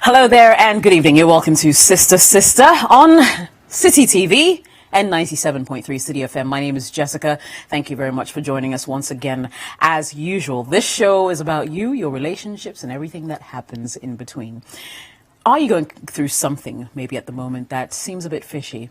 Hello there and good evening. You're welcome to Sister Sister on City TV and 97.3 City FM. My name is Jessica. Thank you very much for joining us once again. As usual, this show is about you, your relationships, and everything that happens in between. Are you going through something maybe at the moment that seems a bit fishy?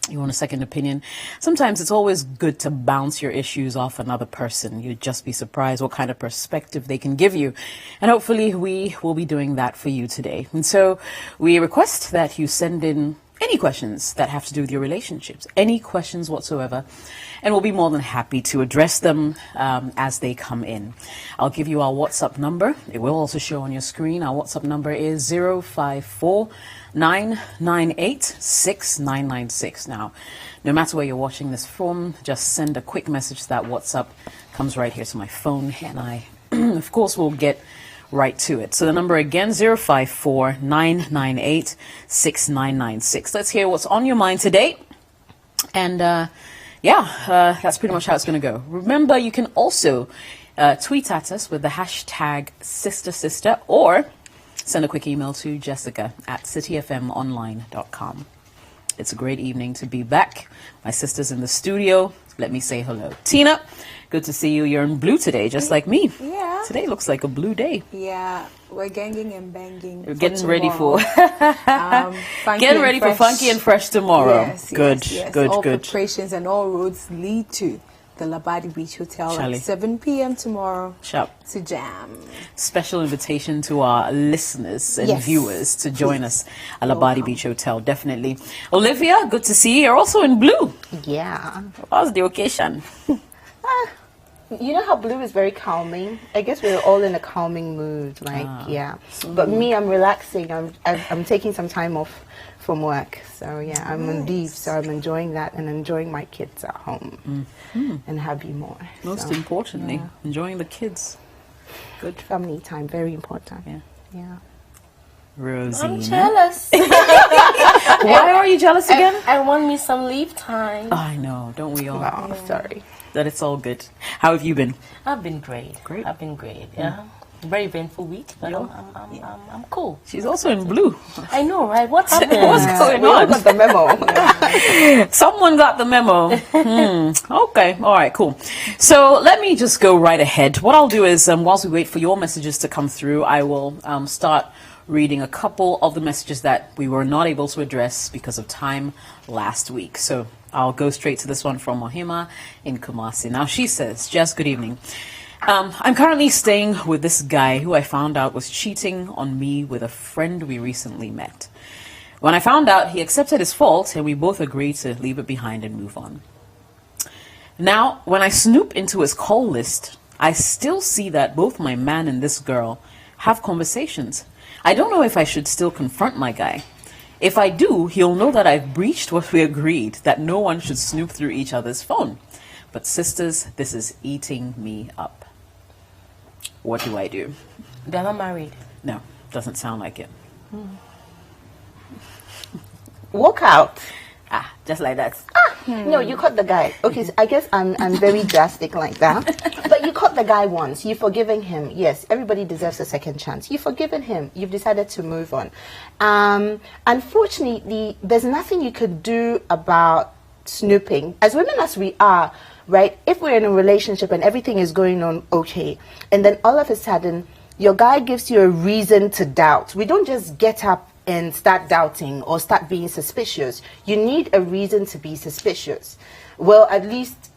You want a second opinion? Sometimes it's always good to bounce your issues off another person. You'd just be surprised what kind of perspective they can give you. And hopefully we will be doing that for you today. And so we request that you send in any questions that have to do with your relationships, any questions whatsoever, and we'll be more than happy to address them as they come in. I'll give you our WhatsApp number. It will also show on your screen. Our WhatsApp number is 054-998-6996. Now, no matter where you're watching this from, just send a quick message to that WhatsApp. Comes right here to my phone, and I, of course, will get right to it. So the number again, 054-998-6996. Let's hear what's on your mind today. And that's pretty much how it's going to go. Remember, you can also tweet at us with the hashtag SisterSister or send a quick email to jessica@cityfmonline.com. It's a great evening to be back. My sister's in the studio. Let me say hello. Tina, good to see you. You're in blue today, just like me. Yeah. Today looks like a blue day. Yeah, we're ganging and banging. We're getting ready for getting ready for funky and fresh tomorrow. Yes, good. All preparations and all roads lead to the Labadi Beach Hotel Charlie. at 7 p.m. tomorrow. Sharp. To jam. Special invitation to our listeners and viewers to join us at Labadi Beach Hotel. Definitely. Olivia, good to see you. You're also in blue. Yeah. How's the occasion? You know how blue is very calming? I guess we're all in a calming mood, But me, I'm relaxing. I'm taking some time off from work. So, yeah, I'm on leave. So I'm enjoying that and enjoying my kids at home and happy more. Most importantly, enjoying the kids. Good. Family time, very important. Yeah. Rosie. I'm jealous. Why are you jealous again? I want me some leave time. I know, don't we all? Oh, sorry. That it's all good. How have you been? I've been great. Great. I've been great. Yeah. Very eventful week, but I'm cool. She's also in blue. I know, right? What's happening? What's going We all on? got the memo. Someone got the memo. Okay. All right, cool. So let me just go right ahead. What I'll do is, whilst we wait for your messages to come through, I will start reading a couple of the messages that we were not able to address because of time last week. So I'll go straight to this one from Mohima in Kumasi. Now she says, Jess, good evening. I'm currently staying with this guy who I found out was cheating on me with a friend we recently met. When I found out, he accepted his fault and we both agreed to leave it behind and move on. Now, when I snoop into his call list, I still see that both my man and this girl have conversations. I don't know if I should still confront my guy. If I do, he'll know that I've breached what we agreed, that no one should snoop through each other's phone. But sisters, this is eating me up. What do I do? They're not married. No, doesn't sound like it. Walk out. Just like that. No, you caught the guy. Okay, so I guess I'm very drastic like that. But you caught the guy once. You've forgiven him. Yes, everybody deserves a second chance. You've forgiven him. You've decided to move on. Unfortunately, there's nothing you could do about snooping. As women as we are, right, if we're in a relationship and everything is going on okay, and then all of a sudden, your guy gives you a reason to doubt. We don't just get up and start doubting or start being suspicious. You need a reason to be suspicious. Well, at least,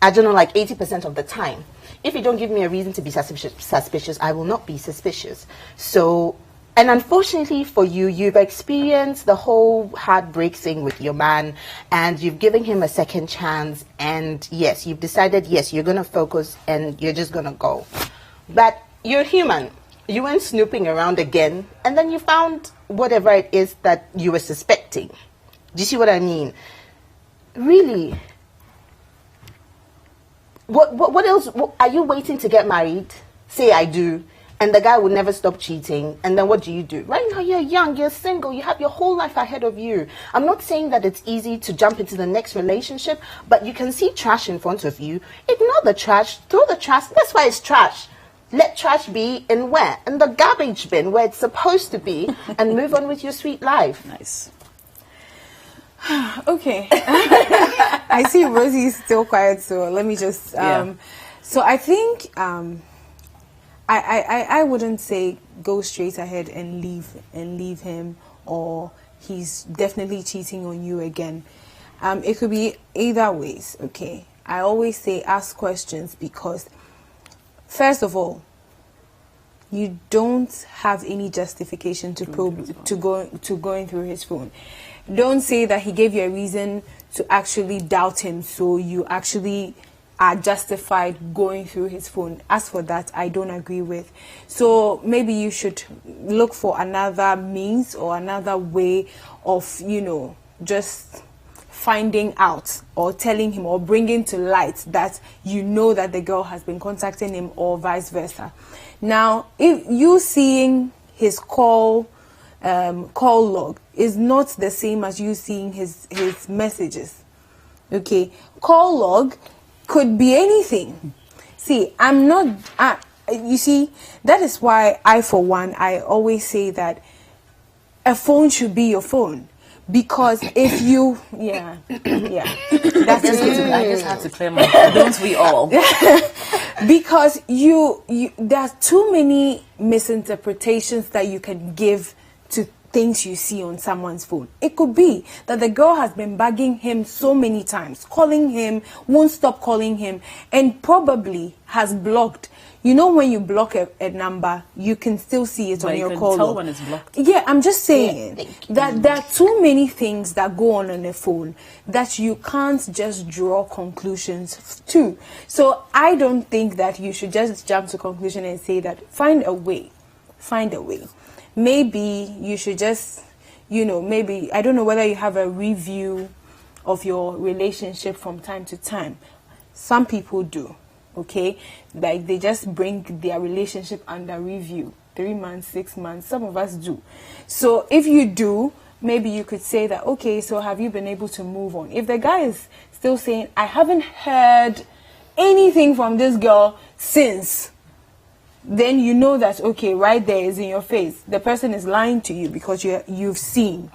I don't know, like 80% of the time. If you don't give me a reason to be suspicious, I will not be suspicious. So, and unfortunately for you, you've experienced the whole heartbreak thing with your man, and you've given him a second chance, and yes, you've decided, yes, you're going to focus and you're just going to go. But you're human. You went snooping around again, and then you found whatever it is that you were suspecting. Do you see what I mean? Really? What else? Are you waiting to get married? Say I do. And the guy will never stop cheating. And then what do? Right now you're young, you're single, you have your whole life ahead of you. I'm not saying that it's easy to jump into the next relationship, but you can see trash in front of you. Ignore the trash, throw the trash. That's why it's trash. let trash be in where? In the garbage bin where it's supposed to be, and move on with your sweet life. Nice. Okay. I see Rosie is still quiet, so let me just so I think I wouldn't say go straight ahead and leave him, or he's definitely cheating on you again. It could be either ways, okay? I always say ask questions, because first of all, you don't have any justification to going through his phone. Don't say that he gave you a reason to actually doubt him, so you actually are justified going through his phone. As for that, I don't agree with. So maybe you should look for another means or another way of, you know, just finding out or telling him or bringing to light that you know that the girl has been contacting him, or vice versa. Now, if you seeing his call log is not the same as you seeing his messages. Okay, call log could be anything. See, I'm not. You see, that is why for one, I always say that a phone should be your phone. Because if you, that's I just have to clear my throat. Don't we all? Because there's too many misinterpretations that you can give to things you see on someone's phone. It could be that the girl has been bugging him so many times, calling him, won't stop calling him, and probably has blocked. You know, when you block a number, you can still see it on your call. You can tell when it's blocked. Yeah, I'm just saying that there are too many things that go on a phone that you can't just draw conclusions to. So I don't think that you should just jump to conclusion and say that find a way. Maybe you should just, you know, maybe, I don't know whether you have a review of your relationship from time to time. Some people do. Okay, like they just bring their relationship under review, 3 months, 6 months. Some of us do. So if you do, maybe you could say that, okay, so have you been able to move on? If the guy is still saying, I haven't heard anything from this girl since, then you know that, okay, right there is in your face. The person is lying to you because you've seen.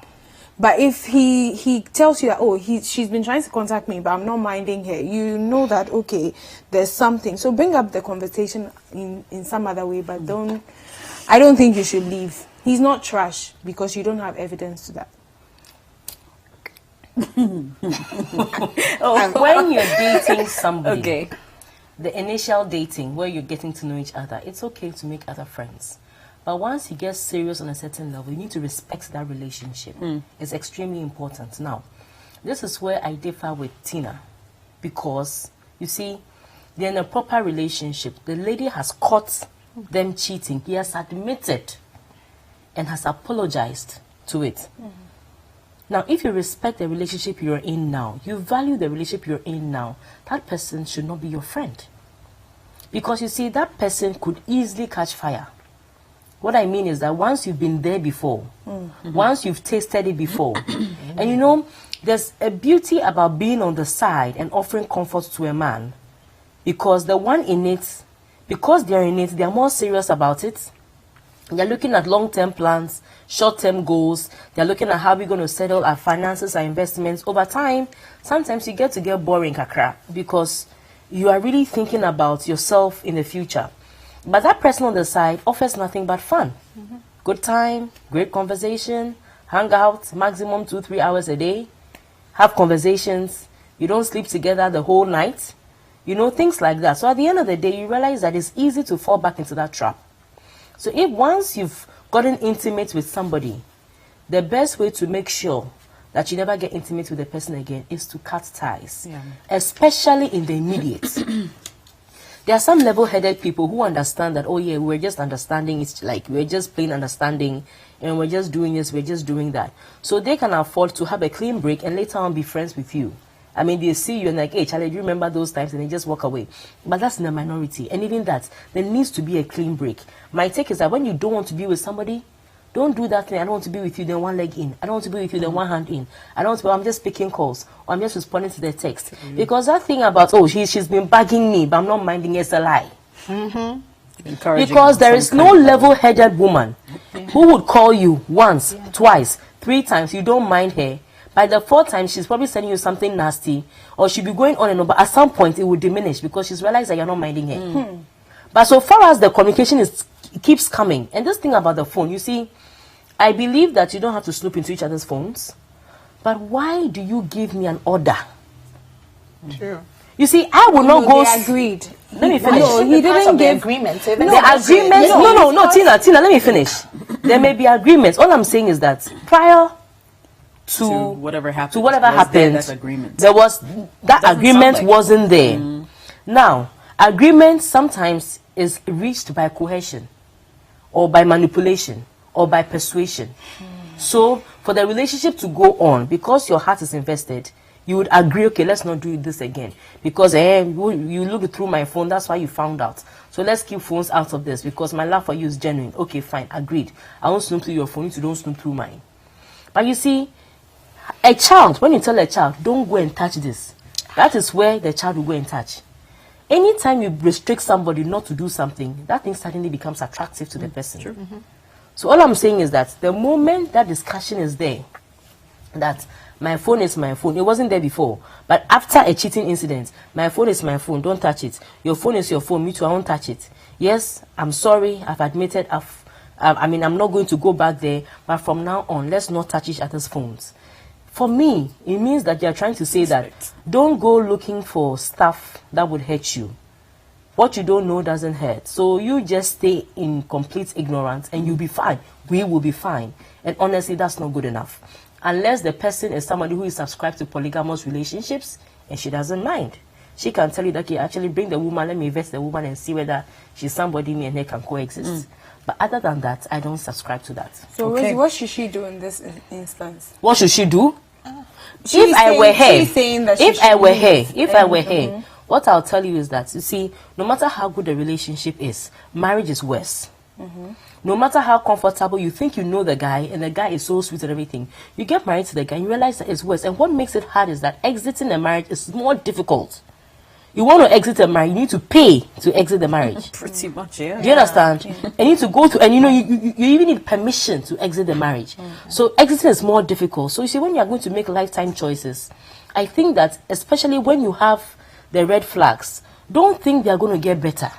But if he tells you that, oh, she's been trying to contact me, but I'm not minding her, you know that, okay, there's something. So bring up the conversation in some other way, but I don't think you should leave. He's not trash because you don't have evidence to that. When you're dating somebody, Okay. the initial dating where you're getting to know each other, it's okay to make other friends. But once you get serious on a certain level, you need to respect that relationship. It's extremely important. Now, this is where I differ with Tina. Because, you see, they're in a proper relationship. The lady has caught them cheating. He has admitted and has apologized to it. Now, if you respect the relationship you're in now, you value the relationship you're in now, that person should not be your friend. Because, you see, that person could easily catch fire. What I mean is that once you've been there before, once you've tasted it before, and you know, there's a beauty about being on the side and offering comfort to a man, because the one in it, because they're in it, they're more serious about it. They're looking at long-term plans, short-term goals. They're looking at how we're going to settle our finances, our investments. Over time, sometimes you get boring, kakra, because you are really thinking about yourself in the future. But that person on the side offers nothing but fun. Good time, great conversation, hang out, maximum 2-3 hours a day, have conversations, you don't sleep together the whole night, you know, things like that. So at the end of the day, you realize that it's easy to fall back into that trap. So if once you've gotten intimate with somebody, the best way to make sure that you never get intimate with the person again is to cut ties, especially in the immediate. There are some level-headed people who understand that, oh yeah, we're just understanding, it's like we're just plain understanding, and we're just doing this, we're just doing that. So they can afford to have a clean break and later on be friends with you. I mean, they see you and like, hey, Charlie, do you remember those times? And they just walk away. But that's in the minority. And even that, there needs to be a clean break. My take is that when you don't want to be with somebody, don't do that thing. I don't want to be with you, then one leg in. I don't want to be with you, then one hand in. I don't want to, I'm just picking calls, or I'm just responding to their text. Because that thing about, oh, she's been bugging me, but I'm not minding, it's a lie. Encouraging because there some is no kind of- level-headed woman who would call you once, twice, 3 times. You don't mind her. By the 4th time, she's probably sending you something nasty, or she'll be going on and on. But at some point, it will diminish because she's realized that you're not minding her. But so far as the communication it keeps coming, and this thing about the phone, you see, I believe that you don't have to snoop into each other's phones. But why do you give me an order? True. You see, I will not go. They agreed. Let me finish. No, he didn't give agreement. The agreements. No, Tina, let me finish. There may be agreements. All I'm saying is that prior to whatever happened, that agreement. there was that Doesn't agreement sound like- wasn't there. Now, agreement sometimes is reached by coercion, or by manipulation, or by persuasion. So, for the relationship to go on, because your heart is invested, you would agree, okay, let's not do this again. Because you looked through my phone, that's why you found out. So let's keep phones out of this, because my love for you is genuine. Okay, fine, agreed. I won't snoop through your phone, you don't snoop through mine. But you see, a child, when you tell a child, don't go and touch this, that is where the child will go and touch. Anytime you restrict somebody not to do something, that thing suddenly becomes attractive to the person. Sure. So all I'm saying is that the moment that discussion is there, that my phone is my phone, it wasn't there before, but after a cheating incident, my phone is my phone, don't touch it. Your phone is your phone, me too, I won't touch it. Yes, I'm sorry, I've admitted, I'm not going to go back there, but from now on, let's not touch each other's phones. For me, it means that you're trying to say that don't go looking for stuff that would hurt you. What you don't know doesn't hurt. So you just stay in complete ignorance and you'll be fine. We will be fine. And honestly, that's not good enough. Unless the person is somebody who is subscribed to polygamous relationships and she doesn't mind. She can tell you that, okay, actually bring the woman, let me invest the woman and see whether she's somebody me and her can coexist. But other than that, I don't subscribe to that. So, Okay. Rosie, what should she do in this instance? What should she do? She's If I were her, she's saying that she if I should were leave. her, if I were her, what I'll tell you is that, you see, no matter how good the relationship is, marriage is worse. No matter how comfortable you think you know the guy, and the guy is so sweet and everything, you get married to the guy and you realize that it's worse. And what makes it hard is that exiting a marriage is more difficult. You want to exit a marriage, you need to pay to exit the marriage. Pretty much, yeah. Do you understand? You need to go to, and you even need permission to exit the marriage. So exiting is more difficult. So you see, when you are going to make lifetime choices, I think that especially when you have the red flags, don't think they are going to get better.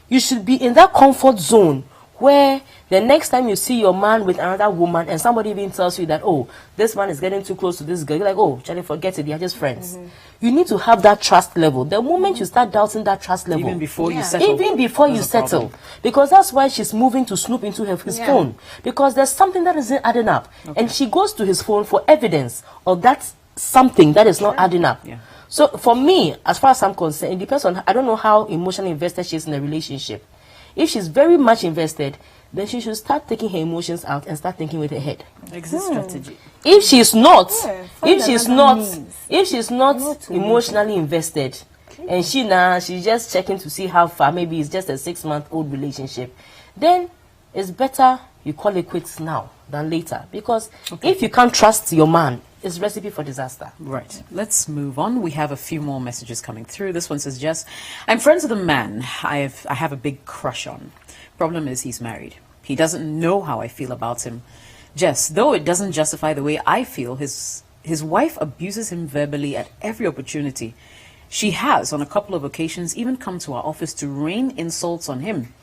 You should be in that comfort zone where the next time you see your man with another woman and somebody even tells you that, oh, this man is getting too close to this girl, you're like, oh, Charlie, forget it, they are just friends. You need to have that trust level. The moment you start doubting that trust level, Even before you settle. even before you There's a settle, problem. because that's why she's moving to snoop into his phone, because there's something that isn't adding up, and she goes to his phone for evidence of that something that is not adding up. Yeah. So for me, as far as I'm concerned, it depends on, I don't know how emotionally invested she is in the relationship. If she's very much invested, then she should start taking her emotions out and start thinking with her head. Exit strategy. If she's not, find if she's another not, means. if she's not emotionally invested, and she's just checking to see how far, maybe it's just a 6-month-old relationship, then it's better you call it quits now than later. Because if you can't trust your man, it's recipe for disaster. Right. Let's move on. We have a few more messages coming through. This one says, Jess, I'm friends with a man I have a big crush on. Problem is he's married. He doesn't know how I feel about him. Jess, though it doesn't justify the way I feel, his wife abuses him verbally at every opportunity. She has, on a couple of occasions, even come to our office to rain insults on him.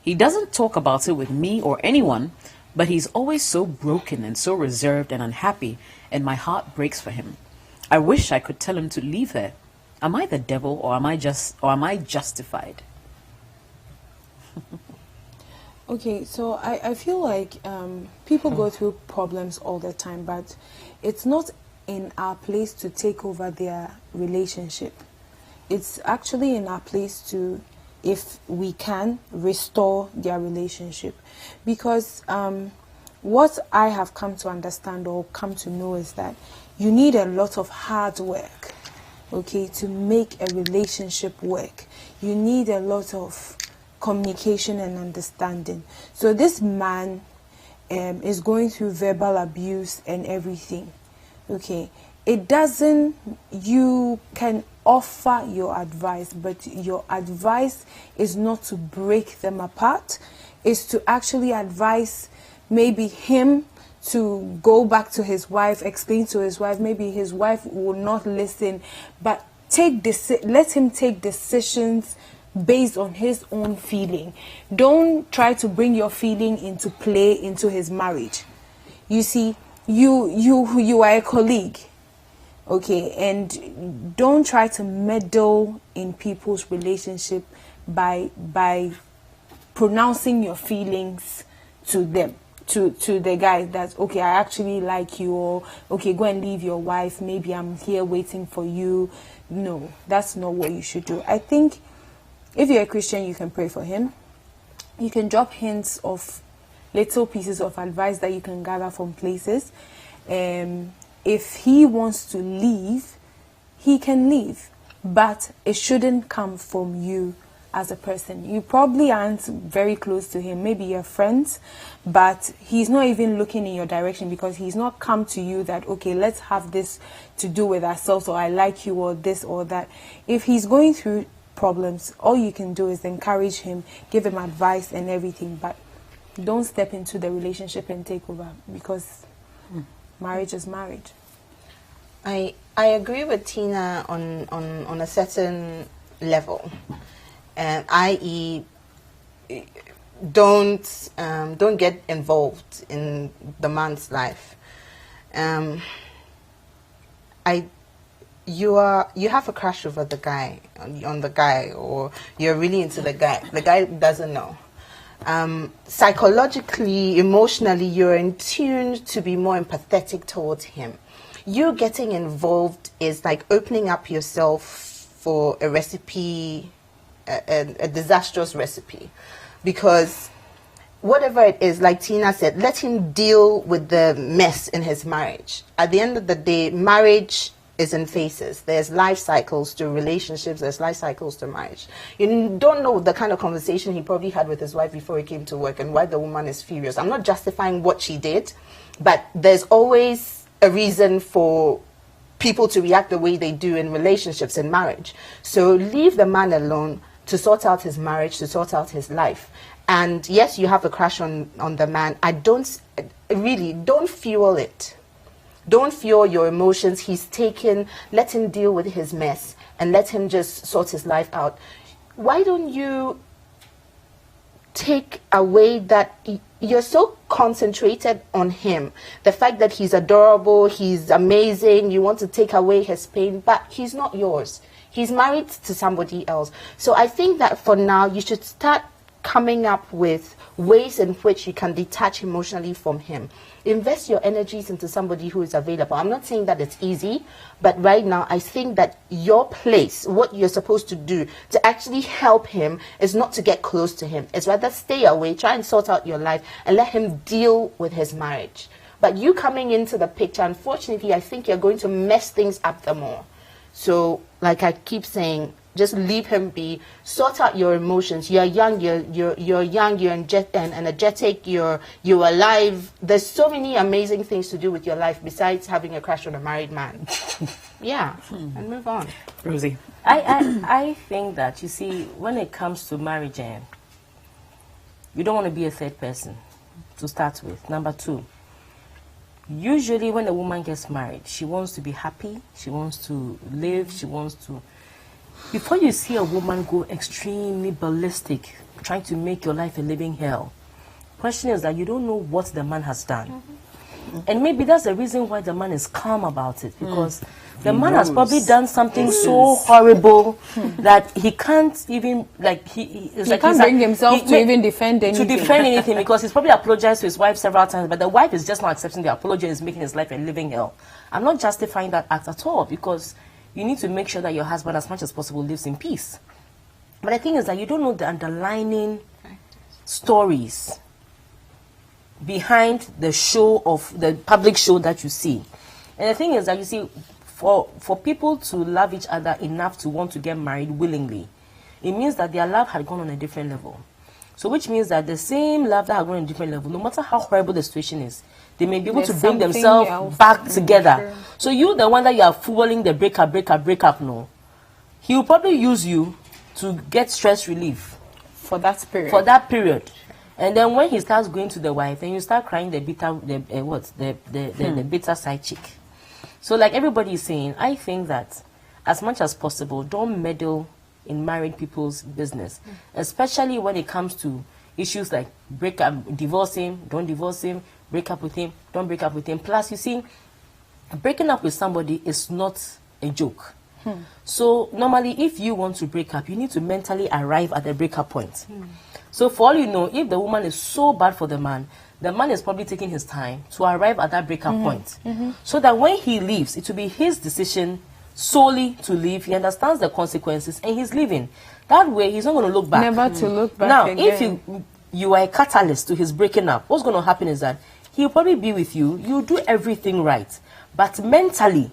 He doesn't talk about it with me or anyone, but he's always so broken and so reserved and unhappy, and my heart breaks for him. I wish I could tell him to leave her. Am I the devil, or am I justified? Okay, so I feel like people go through problems all the time, but it's not in our place to take over their relationship. It's actually in our place to, if we can, restore their relationship. Because what I have come to understand or come to know is that you need a lot of hard work, okay, to make a relationship work. You need a lot of communication and understanding. So this man is going through verbal abuse and everything. Okay, it doesn't, you can offer your advice, but your advice is not to break them apart. It's to actually advise maybe him to go back to his wife, explain to his wife. Maybe his wife will not listen, but let him take decisions based on his own feeling. Don't try to bring your feeling into play into his marriage. You see, you are a colleague, okay, and don't try to meddle in people's relationship by pronouncing your feelings to them, to the guy, that okay, I actually like you, or okay, go and leave your wife, maybe I'm here waiting for you. No, that's not what you should do. I think if you're a Christian, you can pray for him. You can drop hints of little pieces of advice that you can gather from places. If he wants to leave, he can leave, but it shouldn't come from you as a person. You probably aren't very close to him. Maybe you're friends, but he's not even looking in your direction, because he's not come to you that, okay, let's have this to do with ourselves, or I like you, or this or that. If he's going through problems, all you can do is encourage him, give him advice and everything, but don't step into the relationship and take over, because marriage is marriage. I agree with Tina on a certain level, i.e., don't get involved in the man's life. You have a crush over the guy, on the guy, or you're really into the guy. The guy doesn't know. Psychologically, emotionally, you're in tune to be more empathetic towards him. You getting involved is like opening up yourself for a recipe, a disastrous recipe, because whatever it is, like Tina said, let him deal with the mess in his marriage. At the end of the day, marriage is in phases. There's life cycles to relationships, there's life cycles to marriage. You don't know the kind of conversation he probably had with his wife before he came to work and why the woman is furious. I'm not justifying what she did, but there's always a reason for people to react the way they do in relationships and marriage. So leave the man alone to sort out his marriage, to sort out his life. And yes, you have a crush on the man. Don't fuel it. Don't fuel your emotions. He's taken. Let him deal with his mess and let him just sort his life out. Why don't you take away that you're so concentrated on him, the fact that he's adorable, he's amazing, you want to take away his pain, but he's not yours. He's married to somebody else. So I think that for now, you should start coming up with ways in which you can detach emotionally from him. Invest your energies into somebody who is available. I'm not saying that it's easy, but right now I think that your place, what you're supposed to do to actually help him, is not to get close to him. It's rather stay away, try and sort out your life and let him deal with his marriage. But you coming into the picture, unfortunately, I think you're going to mess things up the more. So like I keep saying, just leave him be. Sort out your emotions. You're young. You're young. You're energetic. You're alive. There's so many amazing things to do with your life besides having a crush on a married man. Yeah, and move on. Rosie, I think that, you see, when it comes to marriage, you don't want to be a third person to start with. Number two, usually when a woman gets married, she wants to be happy. She wants to live. She wants to. Before you see a woman go extremely ballistic, trying to make your life a living hell, question is that you don't know what the man has done. And maybe that's the reason why the man is calm about it, because the man has probably done something so horrible that he can't even, he can't bring himself to even defend anything. To defend anything, because he's probably apologized to his wife several times, but the wife is just not accepting the apology and is making his life a living hell. I'm not justifying that act at all, because you need to make sure that your husband, as much as possible, lives in peace. But the thing is that you don't know the underlying stories behind the show, of the public show that you see. And the thing is that, you see, for people to love each other enough to want to get married willingly, it means that their love had gone on a different level. So which means that the same love that had gone on a different level, no matter how horrible the situation is, they may be able to bring themselves back together. Sure. So you, the one that you are fueling the breakup, no. he will probably use you to get stress relief For that period. for that period. And then when he starts going to the wife, then you start crying the bitter, the bitter side chick. So like everybody is saying, I think that as much as possible, don't meddle in married people's business, especially when it comes to issues like break up, divorce him, don't divorce him, break up with him, don't break up with him. Plus, you see, breaking up with somebody is not a joke. So normally, if you want to break up, you need to mentally arrive at the breakup point. So for all you know, if the woman is so bad for the man is probably taking his time to arrive at that breakup point. So that when he leaves, it will be his decision solely to leave. He understands the consequences and he's leaving. That way, he's not going to look back. Never to look back Now, again. if you are a catalyst to his breaking up, what's going to happen is that he'll probably be with you. You do everything right. But mentally,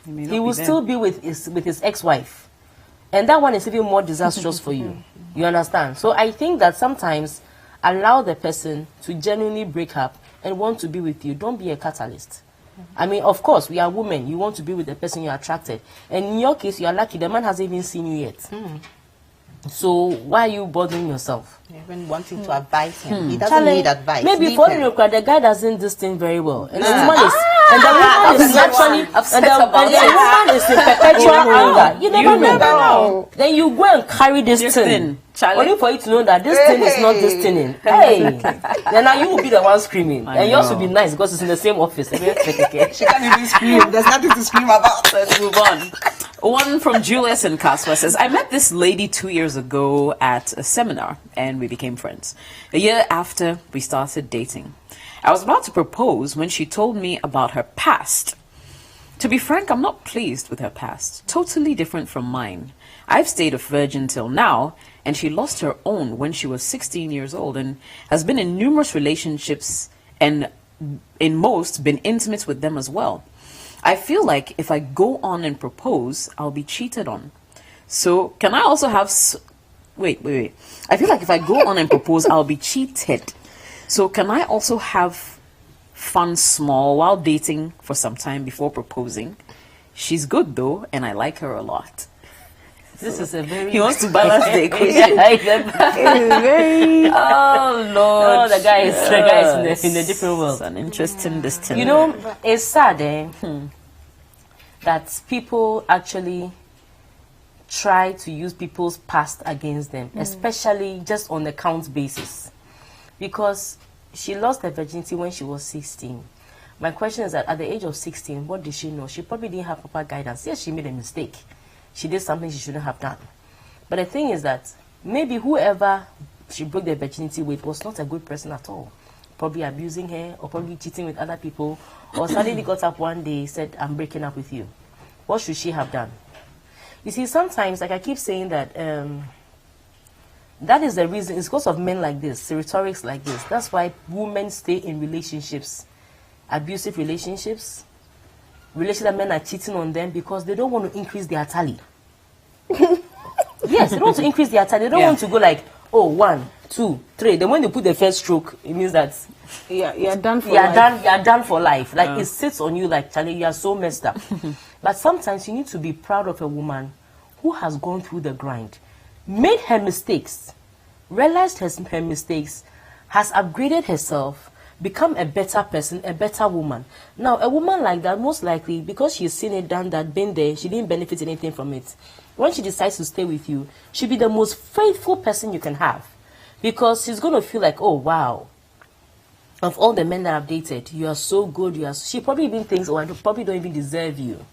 he will still be with his ex-wife. And that one is even more disastrous for you. You understand? So I think that sometimes allow the person to genuinely break up and want to be with you. Don't be a catalyst. I mean, of course, we are women. You want to be with the person you're attracted. And in your case, you are lucky. The man hasn't even seen you yet. So why are you bothering yourself? Even wanting to advise him. He doesn't need advice. Maybe Leave for him. you, the guy doesn't this thing very well. And the woman is, and the woman is naturally, and the woman is in perpetual anger. You never know. Then you go and carry this thing. Only for you to know that this thing is not this thing. Hey, then now you will be the one screaming. And yours will be nice because it's in the same office. She can't even scream. There's nothing to scream about. Let's move on. One from Julius in Kaswa says, I met this lady 2 years ago at a seminar and we became friends. A year after, we started dating. I was about to propose when she told me about her past. To be frank, I'm not pleased with her past. Totally different from mine. I've stayed a virgin till now, and she lost her own when she was 16 years old and has been in numerous relationships and in most been intimate with them as well. I feel like if I go on and propose, I'll be cheated on. So can I also have... Wait. I feel like if I go on and propose, I'll be cheated. So can I also have fun small while dating for some time before proposing? She's good though, and I like her a lot. This is a very... He wants to balance the equation. Oh Lord! No, the guy is in a different world. It's an interesting distance. You know, it's sad that people actually try to use people's past against them, especially just on the count basis. Because she lost her virginity when she was 16. My question is that at the age of 16, what did she know? She probably didn't have proper guidance. Yes, she made a mistake. She did something she shouldn't have done. But the thing is that maybe whoever she broke their virginity with was not a good person at all. Probably abusing her or probably cheating with other people, or suddenly got up one day said, I'm breaking up with you. What should she have done? You see, sometimes, like I keep saying that, that is the reason. It's because of men like this, rhetorics like this. That's why women stay in relationships, abusive relationships that men are cheating on them because they don't want to increase their tally. Yes, they don't want to increase their tally. They don't want to go like, oh, 1, 2, 3. Then when they put the first stroke, it means that you're done for life. You're done for life. Like it sits on you like, Charlie, you are so messed up. But sometimes you need to be proud of a woman who has gone through the grind, made her mistakes, realized her mistakes, has upgraded herself, become a better person, a better woman. Now, a woman like that, most likely, because she's seen it, done that, been there, she didn't benefit anything from it. When she decides to stay with you, she'll be the most faithful person you can have. Because she's going to feel like, oh, wow. Of all the men that I've dated, you are so good. She probably even thinks, oh, I probably don't even deserve you.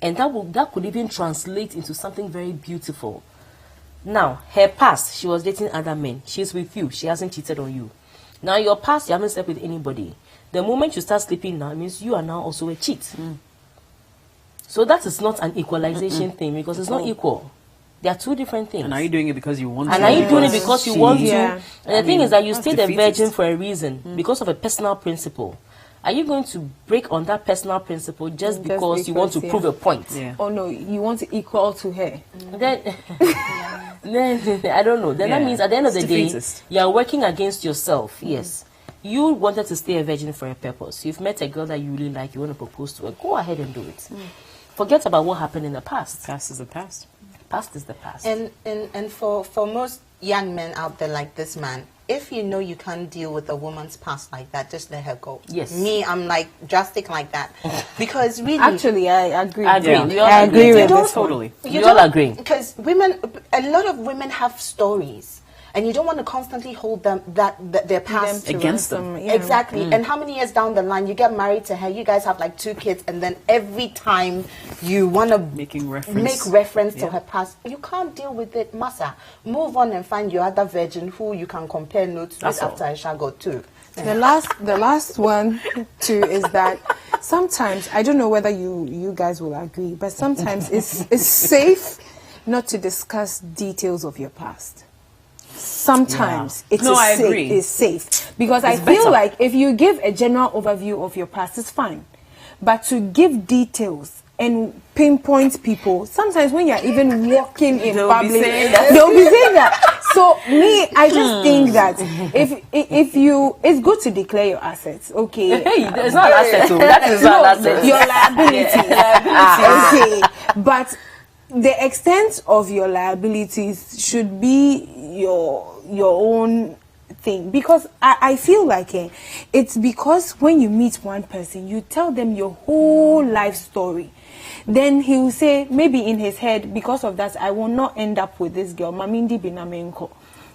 And that could even translate into something very beautiful. Now, her past, she was dating other men. She's with you. She hasn't cheated on you. Now, your past, you haven't slept with anybody. The moment you start sleeping now, it means you are now also a cheat. So that is not an equalization thing because it's not equal. They are two different things. And are you doing it because you want to? And are you doing it because you want to? Yeah. And the thing is that you stayed a virgin for a reason, because of a personal principle. Are you going to break on that personal principle just because you want to prove a point? Yeah. Oh no, you want to equal to her. Then I don't know. Then that means at the end of the day, you are working against yourself. Yes. You wanted to stay a virgin for a purpose. You've met a girl that you really like, you want to propose to her. Go ahead and do it. Forget about what happened in the past. Past is the past. past is the past. And for most young men out there like this man, if you know you can't deal with a woman's past like that, just let her go. Yes. Me, I'm like drastic like that. Because really... Actually, I agree. I agree. Yeah. We all I agree with You this don't- one. Totally. We all agree. Because women, a lot of women have stories. And you don't want to constantly hold them, their past... to Against ransom, them. yeah. Exactly. And how many years down the line you get married to her, you guys have like 2 kids, and then every time you want to Make reference to Yeah. her past, you can't deal with it, massa. Move on and find your other virgin who you can compare notes That's with all. after Aisha got 2. The last one too is that sometimes, I don't know whether you guys will agree, but sometimes it's safe not to discuss details of your past. Sometimes Yeah. it's No, I safe. agree. It's safe because I It's feel better. like if you give a general overview of your past, it's fine, but to give details and pinpoint people, sometimes when you're even walking in They'll be public, saying that. they'll be saying that. So me, I just think that if you, it's good to declare your assets. Okay, Hey, it's not an asset, though. That is not an asset. your liability. Okay, but the extent of your liabilities should be your own thing, because I feel like it's because when you meet one person, you tell them your whole life story. Then he will say, maybe in his head, because of that, I will not end up with this girl. Mamindi Binamenko.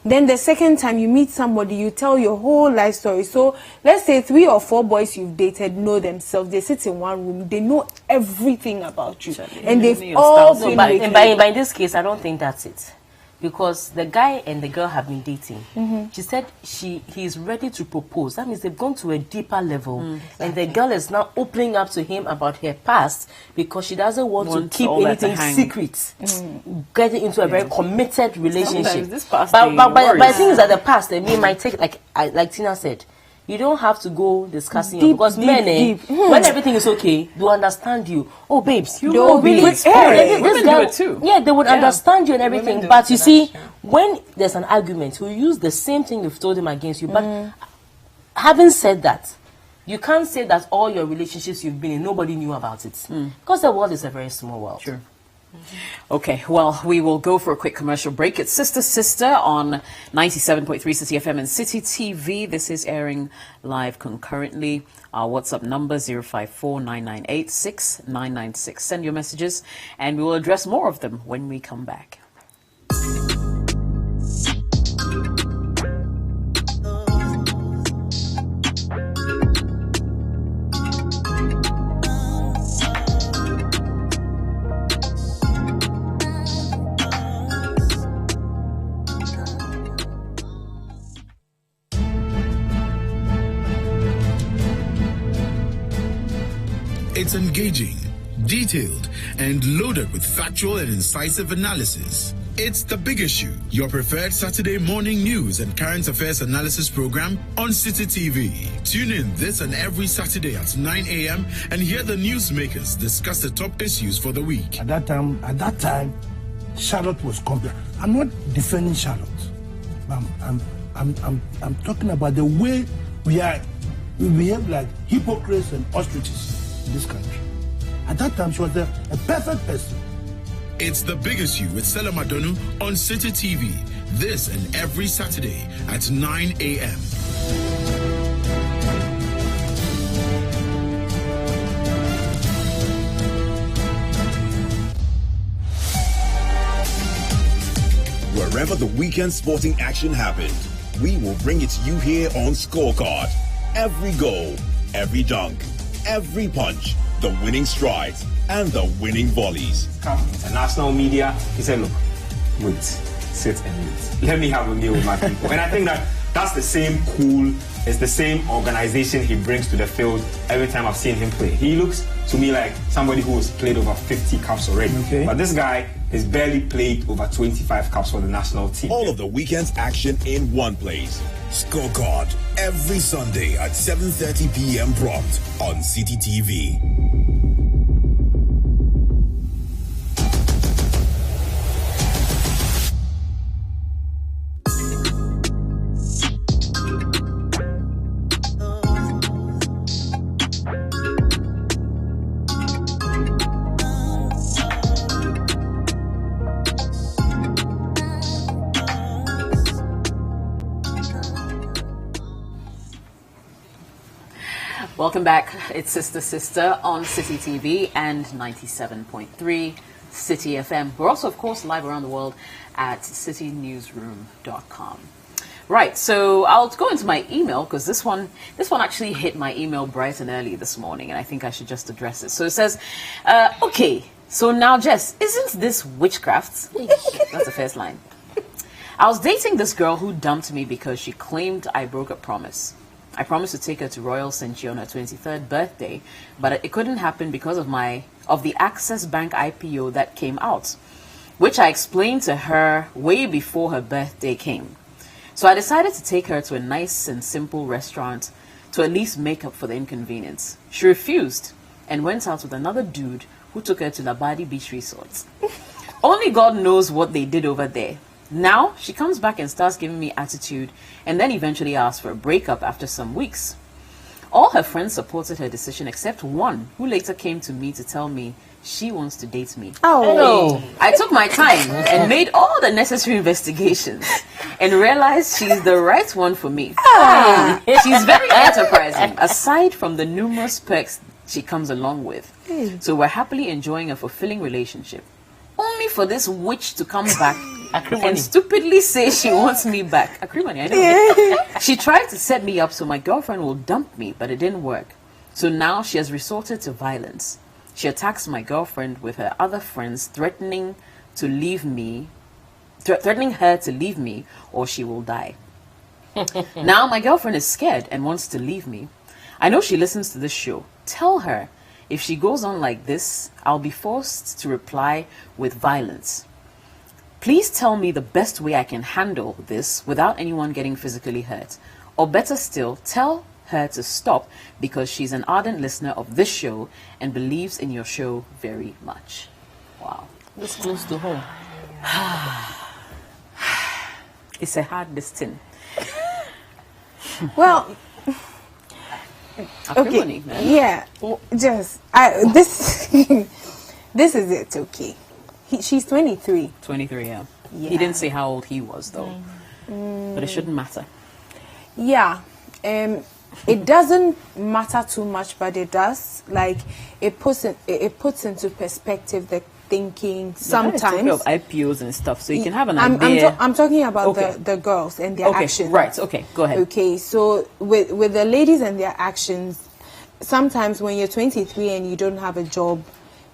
Then the second time you meet somebody, you tell your whole life story. So let's say 3 or 4 boys you've dated know themselves. They sit in one room. They know everything about you. And they've all No, been But with in this case, I don't think that's it. Because the guy and the girl have been dating. She said he's ready to propose. That means they've gone to a deeper level. And the girl is now opening up to him about her past because she doesn't want to keep all that to anything hang. secret. Getting into a very committed relationship. Sometimes this past but thing the worries. thing is that the past, I mean, might take, like Tina said, you don't have to go discussing it Deep, because deep, men, deep. when everything is okay, they will understand you. Oh, babes, you Don't be really scared. Women do it too. Yeah, they would Yeah. understand you and everything. do But it you too, see, that's true. when there's an argument, he'll use the same thing you've told him against you. But having said that, you can't say that all your relationships you've been in, nobody knew about it. Because the world is a very small world. Sure. Okay, well, we will go for a quick commercial break. It's Sister Sister on 97.3 City FM and City TV. This is airing live concurrently. Our WhatsApp number 054-998-6996. Send your messages and we will address more of them when we come back. It's engaging, detailed, and loaded with factual and incisive analysis. It's The Big Issue, your preferred Saturday morning news and current affairs analysis program on City TV. Tune in this and every Saturday at 9 a.m. and hear the newsmakers discuss the top issues for the week. At that time, Charlotte was complete. I'm not defending Charlotte. I'm talking about the way we behave like hypocrites and ostriches in this country. At that time, she was a perfect person. It's The Big Issue with Stella Madonu on City TV. This and every Saturday at 9 a.m. Wherever the weekend sporting action happened, we will bring it to you here on Scorecard. Every goal, every dunk, every punch, the winning strides, and the winning volleys. Come international media. He said, look, wait, sit and wait. Let me have a meal with my people. And I think that's the same cool, it's the same organization he brings to the field every time I've seen him play. He looks to me like somebody who has played over 50 caps already. Okay. But this guy has barely played over 25 caps for the national team. All of the weekend's action in one place. Scorecard, every Sunday at 7:30 p.m. prompt on City TV. Welcome back. It's Sister on City TV and 97.3 City FM. We're also, of course, live around the world at citynewsroom.com. Right, so I'll go into my email because this one actually hit my email bright and early this morning, and I think I should just address it. So it says, okay, so now Jess, isn't this witchcraft? That's the first line. I was dating this girl who dumped me because she claimed I broke a promise. I promised to take her to Royal St. John on her 23rd birthday, but it couldn't happen because of the Access Bank IPO that came out, which I explained to her way before her birthday came. So I decided to take her to a nice and simple restaurant to at least make up for the inconvenience. She refused and went out with another dude who took her to Labadi Beach Resort. Only God knows what they did over there. Now she comes back and starts giving me attitude and then eventually asks for a breakup after some weeks. All her friends supported her decision except one who later came to me to tell me she wants to date me. Oh. I took my time and made all the necessary investigations and realized she's the right one for me. She's very enterprising, aside from the numerous perks she comes along with. So we're happily enjoying a fulfilling relationship. Only for this witch to come back and stupidly say she wants me back. Acrimony, I know. She tried to set me up so my girlfriend will dump me, but it didn't work. So now she has resorted to violence. She attacks my girlfriend with her other friends, threatening her to leave me or she will die. Now my girlfriend is scared and wants to leave me. I know she listens to this show. Tell her, if she goes on like this, I'll be forced to reply with violence. Please tell me the best way I can handle this without anyone getting physically hurt. Or better still, tell her to stop because she's an ardent listener of this show and believes in your show very much. Wow. This close to home. It's a hard destiny. Well, Acrimony, man. yeah, just this this is it. Okay, she's 23. 23, yeah. Yeah. He didn't say how old he was though, but it shouldn't matter. Yeah, it doesn't matter too much, but it does. Like it puts into perspective the thinking sometimes. Talking of IPOs and stuff, so you can have an idea. I'm talking about Okay. the girls and their actions. Right. Okay. Go ahead. Okay, so with the ladies and their actions, sometimes when you're 23 and you don't have a job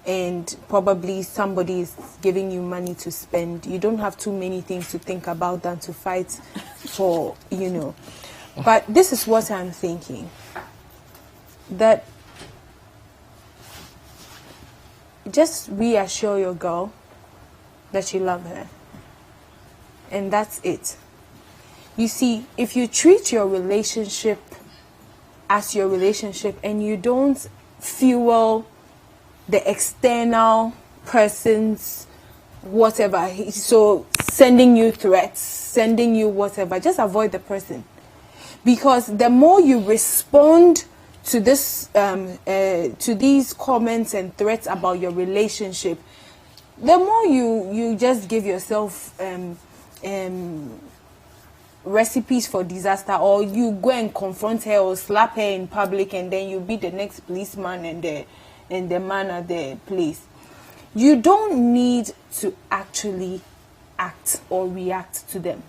and probably somebody is giving you money to spend, you don't have too many things to think about than to fight for, But this is what I'm thinking, that just reassure your girl that you love her. And that's it. You see, if you treat your relationship as your relationship and you don't fuel the external person's whatever, so sending you threats, sending you whatever, just avoid the person. Because the more you respond to this, to these comments and threats about your relationship, the more you just give yourself recipes for disaster, or you go and confront her or slap her in public, and then you be the next policeman and the man at the place. You don't need to actually act or react to them.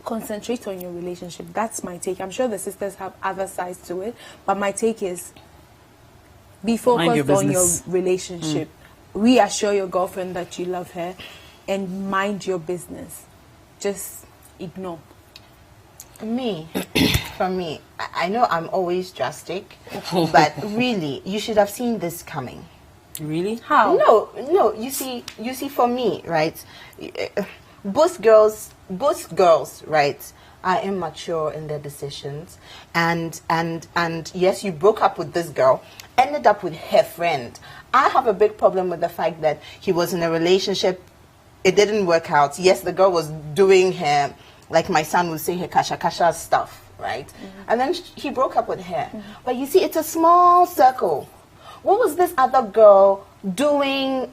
Concentrate on your relationship. That's my take. I'm sure the sisters have other sides to it, but my take is be focused on your relationship. Reassure your girlfriend that you love her and mind your business. Just ignore. For me, I know I'm always drastic, but really, you should have seen this coming. Really? How? No. You see, for me, right? Both girls, right, are immature in their decisions, and yes, you broke up with this girl, ended up with her friend. I have a big problem with the fact that he was in a relationship, it didn't work out. Yes, the girl was doing her, like my son would say, her kasha stuff, right? And then he broke up with her. But you see, it's a small circle. What was this other girl doing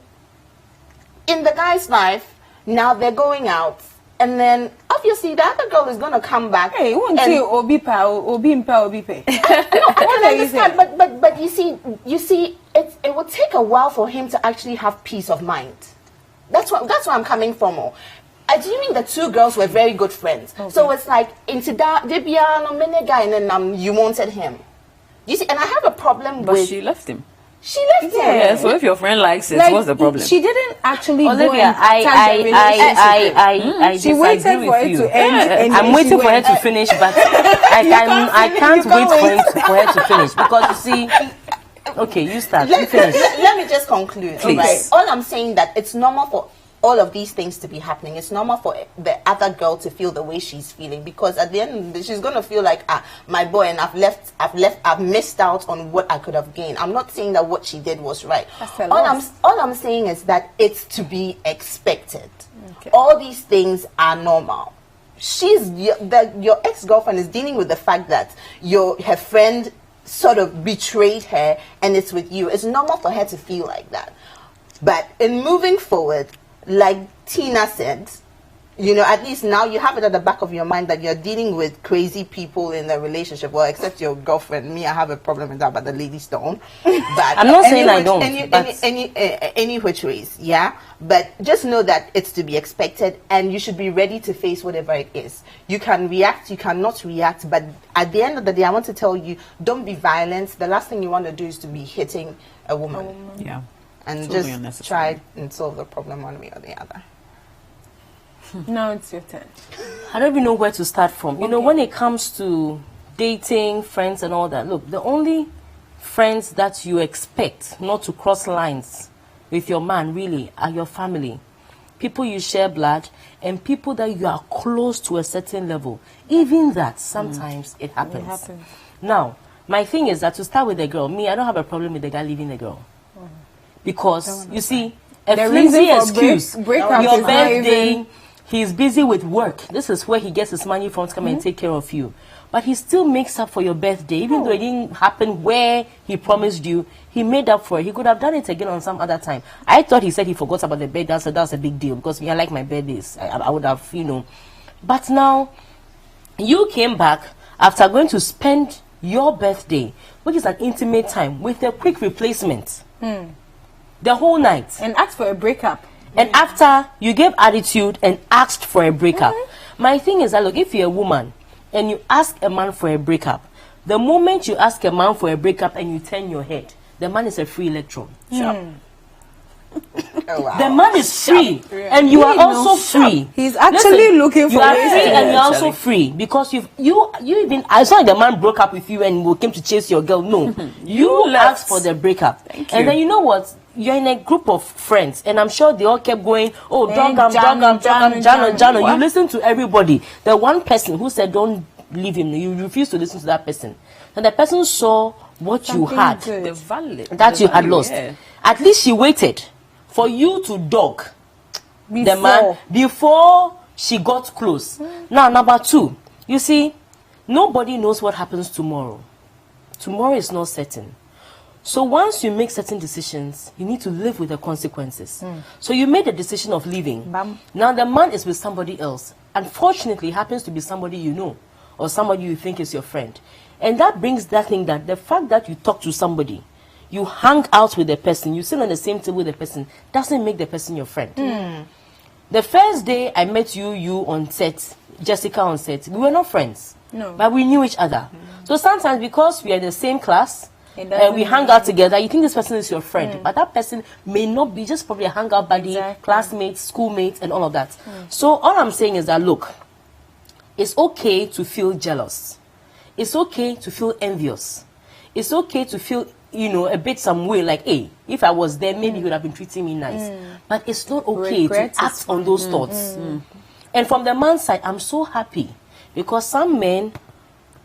in the guy's life? Now they're going out, and then obviously obviously the other girl is gonna come back. Hey, you won't say obi pe. But you see, it would take a while for him to actually have peace of mind. That's where I'm coming from. Assuming the two girls were very good friends, so it's like into that guy, and then you wanted him. You see, and I have a problem But with. she left him. She left him. Yeah, so if your friend likes it, Like, what's the problem? She didn't actually Olivia, go and tag the relationship. I She waited disagree for with it you. to end. And I'm then waiting she for her went. to finish, but I can't wait for her to finish, because you see, okay, you start. You finish. Let me just conclude. Please. Right? All I'm saying that it's normal for all of these things to be happening. It's normal for the other girl to feel the way she's feeling, because at the end of the day, she's gonna feel like, my boy, and I've missed out on what I could have gained. I'm not saying that what she did was right. All I'm saying is that it's to be expected. Okay. All these things are normal. Your ex-girlfriend is dealing with the fact that her friend sort of betrayed her, and it's with you. It's normal for her to feel like that. But in moving forward, like Tina said, at least now you have it at the back of your mind that you're dealing with crazy people in the relationship. Well, except your girlfriend. Me, I have a problem with that, but the ladies don't. But I'm not saying I don't. Any which ways, yeah. But just know that it's to be expected, and you should be ready to face whatever it is. You can react, you cannot react, but at the end of the day, I want to tell you, don't be violent. The last thing you want to do is to be hitting a woman. Yeah. And Totally just try and solve the problem one way or the other. Now it's your turn. I don't even know where to start from. You know, when it comes to dating, friends and all that, look, the only friends that you expect not to cross lines with your man really are your family, people you share blood, and people that you are close to a certain level. Even that, sometimes it happens. Now, my thing is that to start with the girl, me, I don't have a problem with the guy leaving the girl. Because, you see, a flimsy excuse, your birthday, he's busy with work. This is where he gets his money from to come and take care of you. But he still makes up for your birthday, even though it didn't happen where he promised you. He made up for it. He could have done it again on some other time. I thought he said he forgot about the birthday. So that's a big deal, because me, I like my birthdays. I would have, But now, you came back after going to spend your birthday, which is an intimate time, with a quick replacement. The whole night. And asked for a breakup. And after you gave attitude and asked for a breakup. My thing is that, look, if you're a woman and you ask a man for a breakup, the moment you ask a man for a breakup and you turn your head, the man is a free electron. The man is free, and you are also free. He's actually looking for you are free, and you're also free, because you even, I saw the man broke up with you and came to chase your girl. No, you asked for the breakup. And then you know what? You're in a group of friends, and I'm sure they all kept going, oh, Jano. You listen to everybody. The one person who said don't leave him, you refuse to listen to that person. And the person saw what you had, that you had lost. At least she waited for you to dog the man before she got close. Now, number two, you see, nobody knows what happens tomorrow. Tomorrow is not certain. So once you make certain decisions, you need to live with the consequences. So you made the decision of leaving. Now the man is with somebody else. Unfortunately, it happens to be somebody you know, or somebody you think is your friend. And that brings that thing, that the fact that you talk to somebody, you hang out with the person, you sit on the same table with the person, doesn't make the person your friend. The first day I met you on set, Jessica on set, we were not friends. No. But we knew each other. So sometimes, because we are in the same class, we hang out together, you think this person is your friend, but that person may not be, just probably a hangout buddy, classmates, schoolmates, and all of that. So all I'm saying is that, look, it's okay to feel jealous. It's okay to feel envious. It's okay to feel, a bit some way, like, hey, if I was there, maybe you would have been treating me nice. But it's not okay to act on those thoughts. And from the man's side, I'm so happy, because some men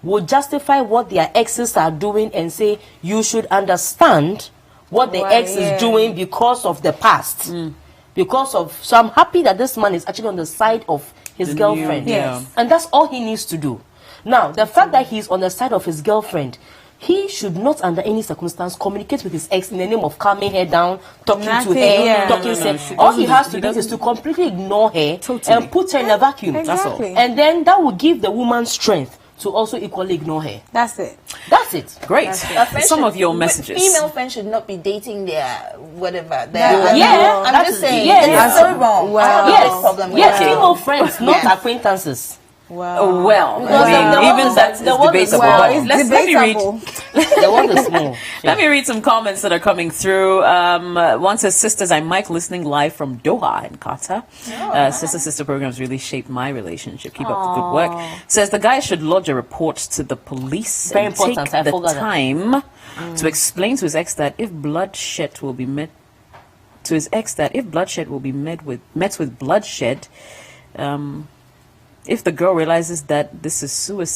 will justify what their exes are doing and say, you should understand what the ex is doing because of the past. So I'm happy that this man is actually on the side of his girlfriend. And that's all he needs to do. Now, the fact that he's on the side of his girlfriend he should not under any circumstance communicate with his ex in the name of calming her down, talking to Nothing, her, yeah. talking to her. All he has to do is to completely ignore her and put her in a vacuum. Exactly. That's all. And then that will give the woman strength to also equally ignore her. That's it. That's it. Great. A friend Some should- of your messages. Female friends should not be dating their whatever. Yeah, I'm that just is- saying. yeah, It's so wrong. Wow. I have a Yes, big problem with yes, that. female friends, not acquaintances. Wow. Well, Because I mean, the one even is- that is the one is- debatable. Wow, But it's let me read. debatable. The one is small. Let me read some comments that are coming through. One says, sisters, I'm Mike listening live from Doha in Qatar. Sister programs really shaped my relationship. Keep up the good work. Says the guy should lodge a report to the police Very and important, I take the forgot that. time to explain to his ex that if bloodshed will be met with bloodshed, if the girl realizes that this is a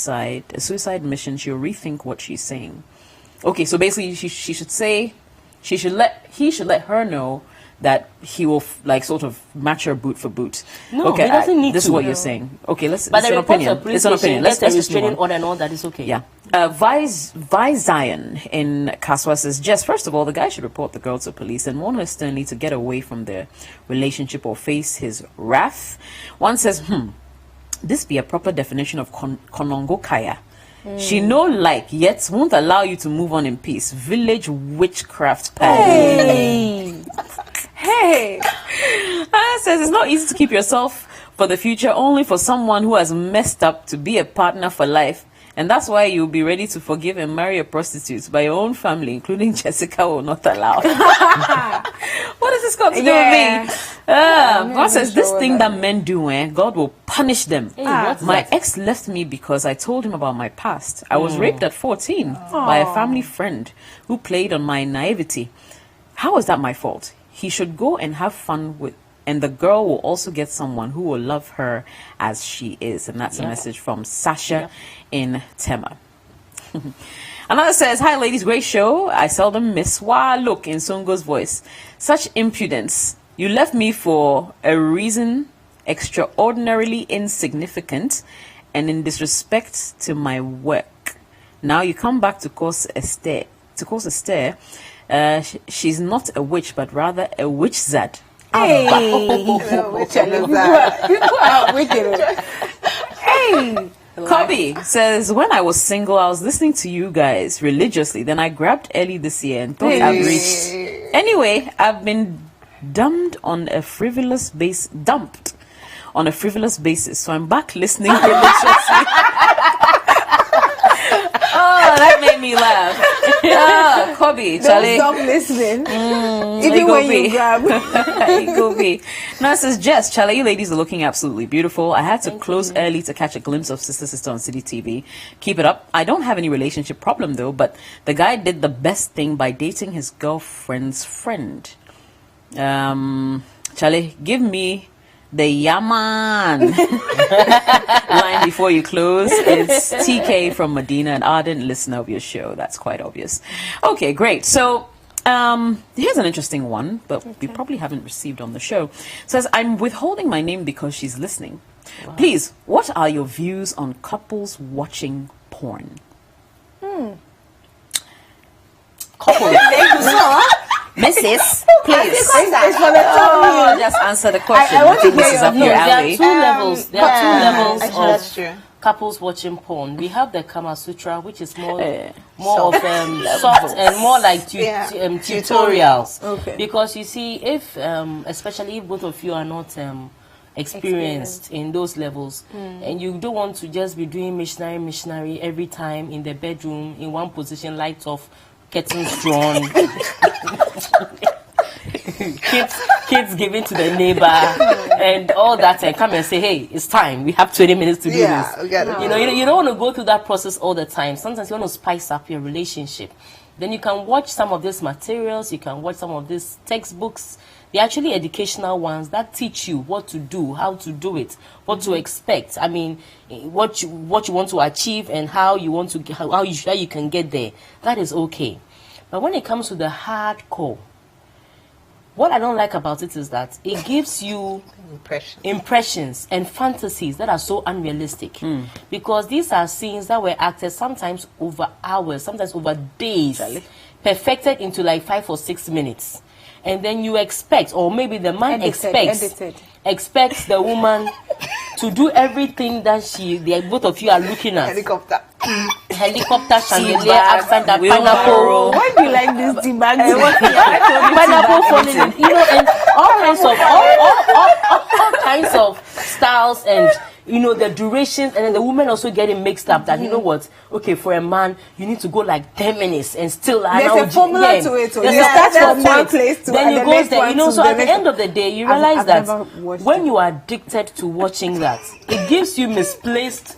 suicide mission, she'll rethink what she's saying. Okay, so basically, he should let her know that he will sort of match her boot for boot. No, okay, he doesn't need this to. is what you're saying. Okay, But it's the an report to opinion. the police It's an station, opinion. get a Let's just move restraining on. order and all that is okay. Yeah. Vi Zion in Kaswa says, Jess, first of all, the guy should report the girl to police and warn her sternly to get away from their relationship or face his wrath. One says, this be a proper definition of konongo kaya. She no like, yet won't allow you to move on in peace. Village witchcraft party. Hey. Says it's not easy to keep yourself for the future, only for someone who has messed up to be a partner for life. And that's why you'll be ready to forgive and marry a prostitute, but your own family, including Jessica, will not allow. What does this got to do with me? God says, this thing that men do, God will punish them. what's My that? ex left me because I told him about my past. I was raped at 14 by a family friend who played on my naivety. How is that my fault? He should go and have fun with, and the girl will also get someone who will love her as she is. And that's a message from Sasha in Tema. Another says, hi ladies, great show. I seldom miss. Wow, look in Songo's voice. Such impudence. You left me for a reason extraordinarily insignificant and in disrespect to my work. Now you come back to cause a stir. She's not a witch, but rather a witch zad. Hey. Hey. Kobe says, when I was single, I was listening to you guys religiously. Then I grabbed early this year and thought I've reached. Anyway, I've been dumped on a frivolous basis. So I'm back listening religiously. Oh, that made me laugh. Kobe, Charlie. Don't stop listening. Even when you grab. Now says, Jess, Charlie, you ladies are looking absolutely beautiful. I had to close early to catch a glimpse of Sister on City TV. Keep it up. I don't have any relationship problem though, but the guy did the best thing by dating his girlfriend's friend. Charlie, give me the Yaman line before you close. It's TK from Medina, an ardent listener of your show. That's quite obvious. Okay, great. So here's an interesting one, but we probably haven't received on the show. It says, I'm withholding my name because she's listening. Wow. Please, what are your views on couples watching porn? Couple. Mrs. Please. Just answer the question. I want to this hear is up your your There are alley. two levels. There are two levels That's of true. couples watching porn. We have the Kama Sutra, which is more of soft and more like tutorials. Okay. Because you see, if especially if both of you are not experienced in those levels, and you don't want to just be doing missionary every time in the bedroom in one position, lights off, curtains drawn. kids giving to the neighbor and all that, and come and say, hey, it's time, we have 20 minutes to do this. we got it. You don't want to go through that process all the time. Sometimes you want to spice up your relationship. Then you can watch some of these materials, you can watch some of these textbooks. They're actually educational ones that teach you what to do, how to do it, what to expect. I mean, what you want to achieve and how you want to how you can get there. That is okay. But when it comes to the hardcore, What I don't like about it is that it gives you impressions and fantasies that are so unrealistic. Because these are scenes that were acted sometimes over hours, sometimes over days, perfected into like 5 or 6 minutes. And then you expect, or maybe the man expects the woman to do everything that both of you are looking at. Helicopter, chandelier, outside the pineapple. Why do you like this debug? Pineapple falling, and all kinds of styles and the durations, and then the women also getting mixed up that, you know what, okay, for a man, you need to go like 10 minutes and still... There's a formula to it. There's a start from one place to then you go there, so at the end of the day, you realize that when you are addicted to watching that, it gives you misplaced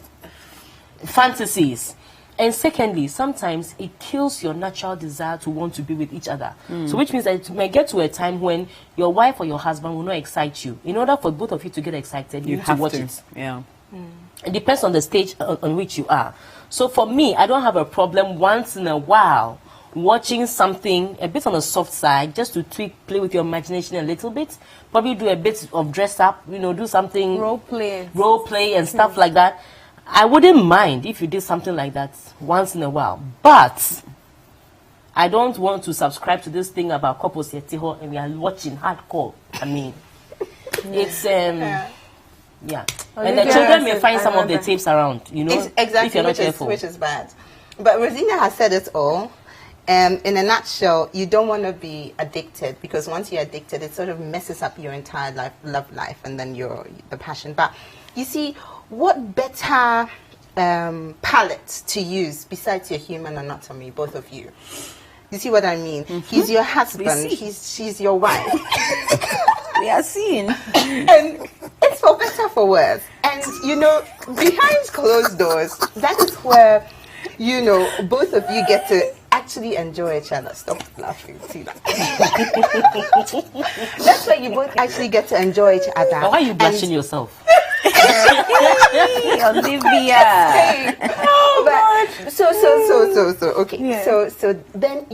fantasies. And secondly, sometimes it kills your natural desire to want to be with each other. So which means that it may get to a time when your wife or your husband will not excite you. In order for both of you to get excited, you need to watch it. Yeah. It depends on the stage on which you are. So for me, I don't have a problem once in a while watching something a bit on the soft side, just to play with your imagination a little bit. Probably do a bit of dress up, do something... Role play and stuff like that. I wouldn't mind if you did something like that once in a while, but I don't want to subscribe to this thing about couples and we are watching hardcore. I mean, it's and the children may find some of the tapes around, exactly, if you're not careful, which is bad. But Rosina has said it all. In a nutshell, you don't want to be addicted, because once you're addicted, it sort of messes up your entire love life, and then the passion. But you see, what better palette to use besides your human anatomy, both of you? You see what I mean? He's your husband. She's your wife. We are seeing. And it's for better, for worse. And, behind closed doors, that is where, both of you get to actually enjoy each other. Stop laughing. See that? That's where you both actually get to enjoy each other. Why are you blushing yourself? Olivia. But, so okay. Yeah. So then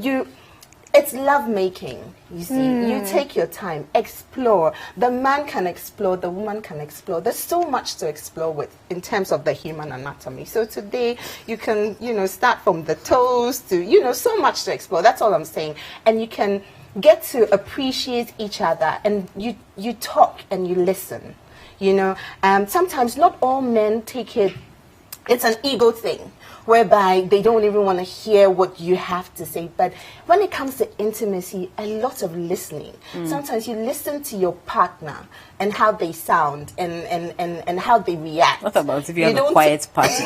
it's love making. You see, you take your time, explore. The man can explore, the woman can explore. There's so much to explore in terms of the human anatomy. So today you can, start from the toes to, so much to explore. That's all I'm saying. And you can get to appreciate each other, and you talk and you listen. Sometimes not all men take it. It's an ego thing, whereby they don't even want to hear what you have to say. But when it comes to intimacy, a lot of listening. Sometimes you listen to your partner and how they sound and how they react. What about if you have a quiet party?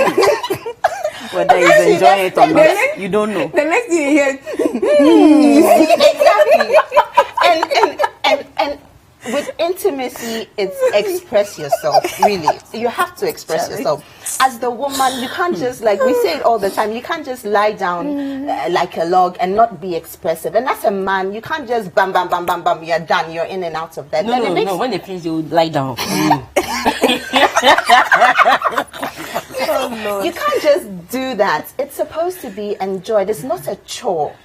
Whether he's enjoying it or not, you don't know. The next thing you hear, exactly. And with intimacy, it's express yourself, really. You have to express yourself. As the woman, you can't just, like we say it all the time, you can't just lie down like a log and not be expressive. And as a man, you can't just bam, bam, bam, bam, bam, you're done, you're in and out of that. No, when they finish, you lie down. Oh, Lord. You can't just do that. It's supposed to be enjoyed. It's not a chore.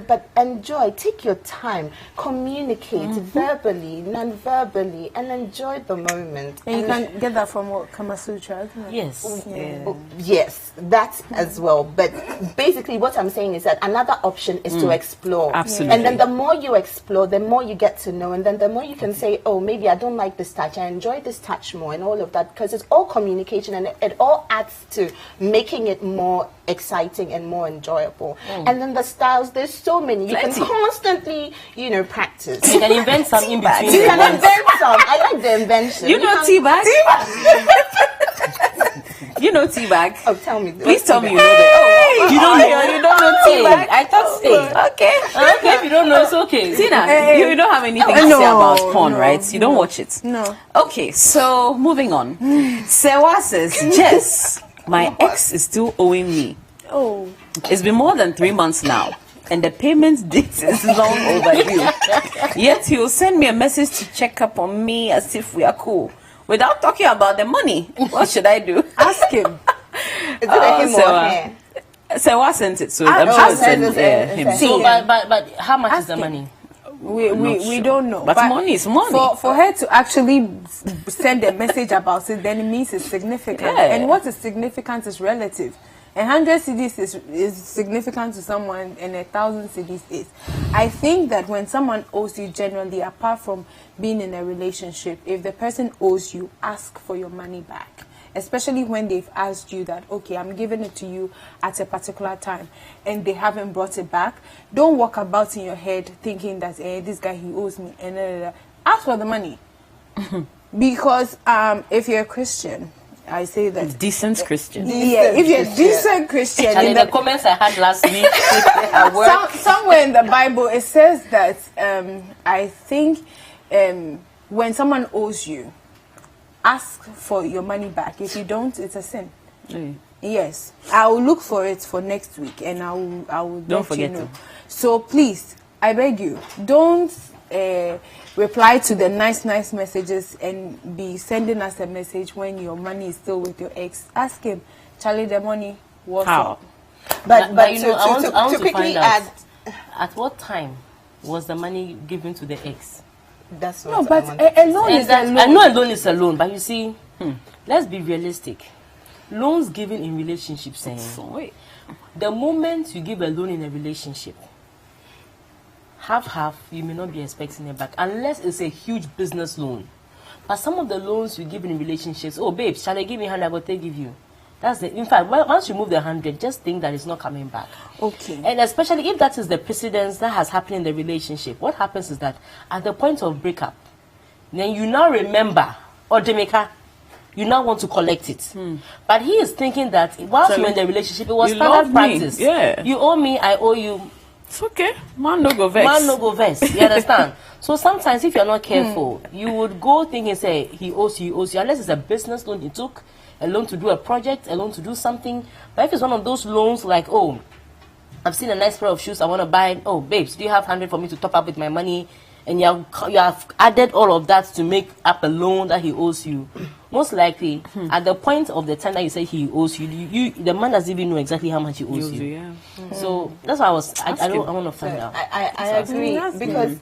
But enjoy, take your time, communicate verbally, non-verbally, and enjoy the moment. And you can get that from Kama Sutra, isn't it? Yes. Yeah. Yes, that as well. But basically what I'm saying is that another option is to explore. Absolutely. And then the more you explore, the more you get to know, and then the more you can say, oh, maybe I don't like this touch, I enjoy this touch more, and all of that, because it's all communication, and it all adds to making it more exciting and more enjoyable. And then the styles, there's so many. You can constantly, practice. You can invent some in between. You can invent some. I like the invention. You know teabag? You know teabag? Oh, tell me. Please tell me you know that. You don't know. You don't know teabag. I thought stay. Okay. If you don't know, it's okay. Tina, you don't have anything to say about porn, right? You don't watch it. No. Okay, so moving on. Sewa says, Jess, my ex is still owing me. Oh. It's been more than 3 months now, and the payment date is long overdue. Yet he'll send me a message to check up on me as if we are cool, without talking about the money. What should I do? Ask him. Is it him or her? So I sent it, so I'm sure it's him. So, but how much is the money? We don't know. But money is money. For her to actually send a message about it, then it means it's significant. Yeah. And what is significant is relative. 100 cedis is significant to someone, and 1,000 cedis is. I think that when someone owes you, generally, apart from being in a relationship, if the person owes you, ask for your money back. Especially when they've asked you that, okay, I'm giving it to you at a particular time, and they haven't brought it back. Don't walk about in your head thinking that, this guy, he owes me. And ask for the money. Because if you're a Christian, I say that decent Christian. Yeah, if you're a decent Christian. And in the comments I had last week at work, somewhere in the Bible it says that I think when someone owes you, ask for your money back. If you don't, it's a sin. Yes, I will look for it for next week, and I will Don't let forget you know. to. So please, I beg you, don't reply to the nice messages and be sending us a message when your money is still with your ex. Ask him, Charlie, the money, what's How? up? But you know, I want to quickly find add, out, at what time was the money given to the ex? that's what No, I but wanted. a loan is a I loan. know a loan is a loan, but you see, let's be realistic. Loans given in relationships, Wait. the moment you give a loan in a relationship, half, you may not be expecting it back, unless it's a huge business loan. But some of the loans you give in relationships, oh, babes, shall I give you 100? I will take give you. That's the. In fact, once you move the 100, just think that it's not coming back. Okay. And especially if that is the precedence that has happened in the relationship, what happens is that at the point of breakup, then you now remember, or Jamaica, you now want to collect it. But he is thinking that whilst you're in the relationship, it was you standard love me. practice. Yeah. You owe me, I owe you. It's okay. Man no go vex. Man no go vex. You understand? So sometimes if you're not careful, you would go thinking, say, he owes you, unless it's a business loan he took, a loan to do a project, a loan to do something. But if it's one of those loans like, oh, I've seen a nice pair of shoes, I want to buy it. Oh, babes, do you have 100 for me to top up with my money? And you have added all of that to make up a loan that he owes you. Most likely, at the point of the time that you say he owes you, the man doesn't even know exactly how much he owes you. Yeah. So that's why I want to find out. I agree, because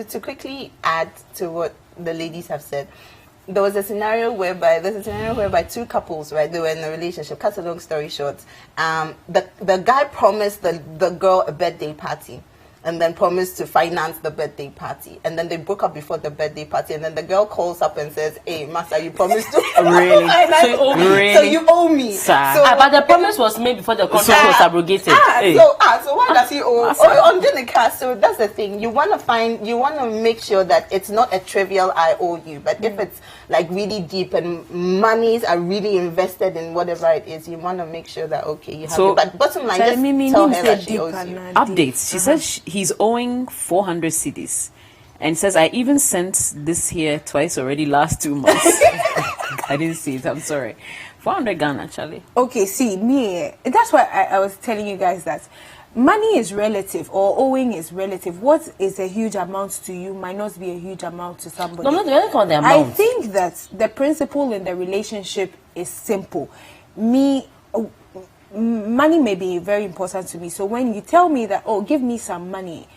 to quickly add to what the ladies have said, there's a scenario whereby two couples, right, they were in a relationship. Cut a long story short, the guy promised the girl a birthday party, and then promised to finance the birthday party, and then they broke up before the birthday party, and then the girl calls up and says, "Hey, Master, you promised to Really? So you owe me. Really? So you owe me." Sad. So, But the promise was made before the contract was abrogated. Hey. so why does he owe? On Jenica, so that's the thing. You want to make sure that it's not a trivial "I owe you," but if it's like really deep and monies are really invested in whatever it is, you want to make sure that okay, you have So- it. But bottom line, Tell just me, tell meaning her say that she deep owes and you. deep. Updates. She says he's owing 400 cedis. And says, I even sent this here twice already last 2 months. I didn't see it. I'm sorry. 400 Ghana, actually. Okay, see, me, that's why I was telling you guys that money is relative, or owing is relative. What is a huge amount to you might not be a huge amount to somebody. No, I'm not depending on the I amount. think that the principle in the relationship is simple. Money may be very important to me. So when you tell me that, oh, give me some money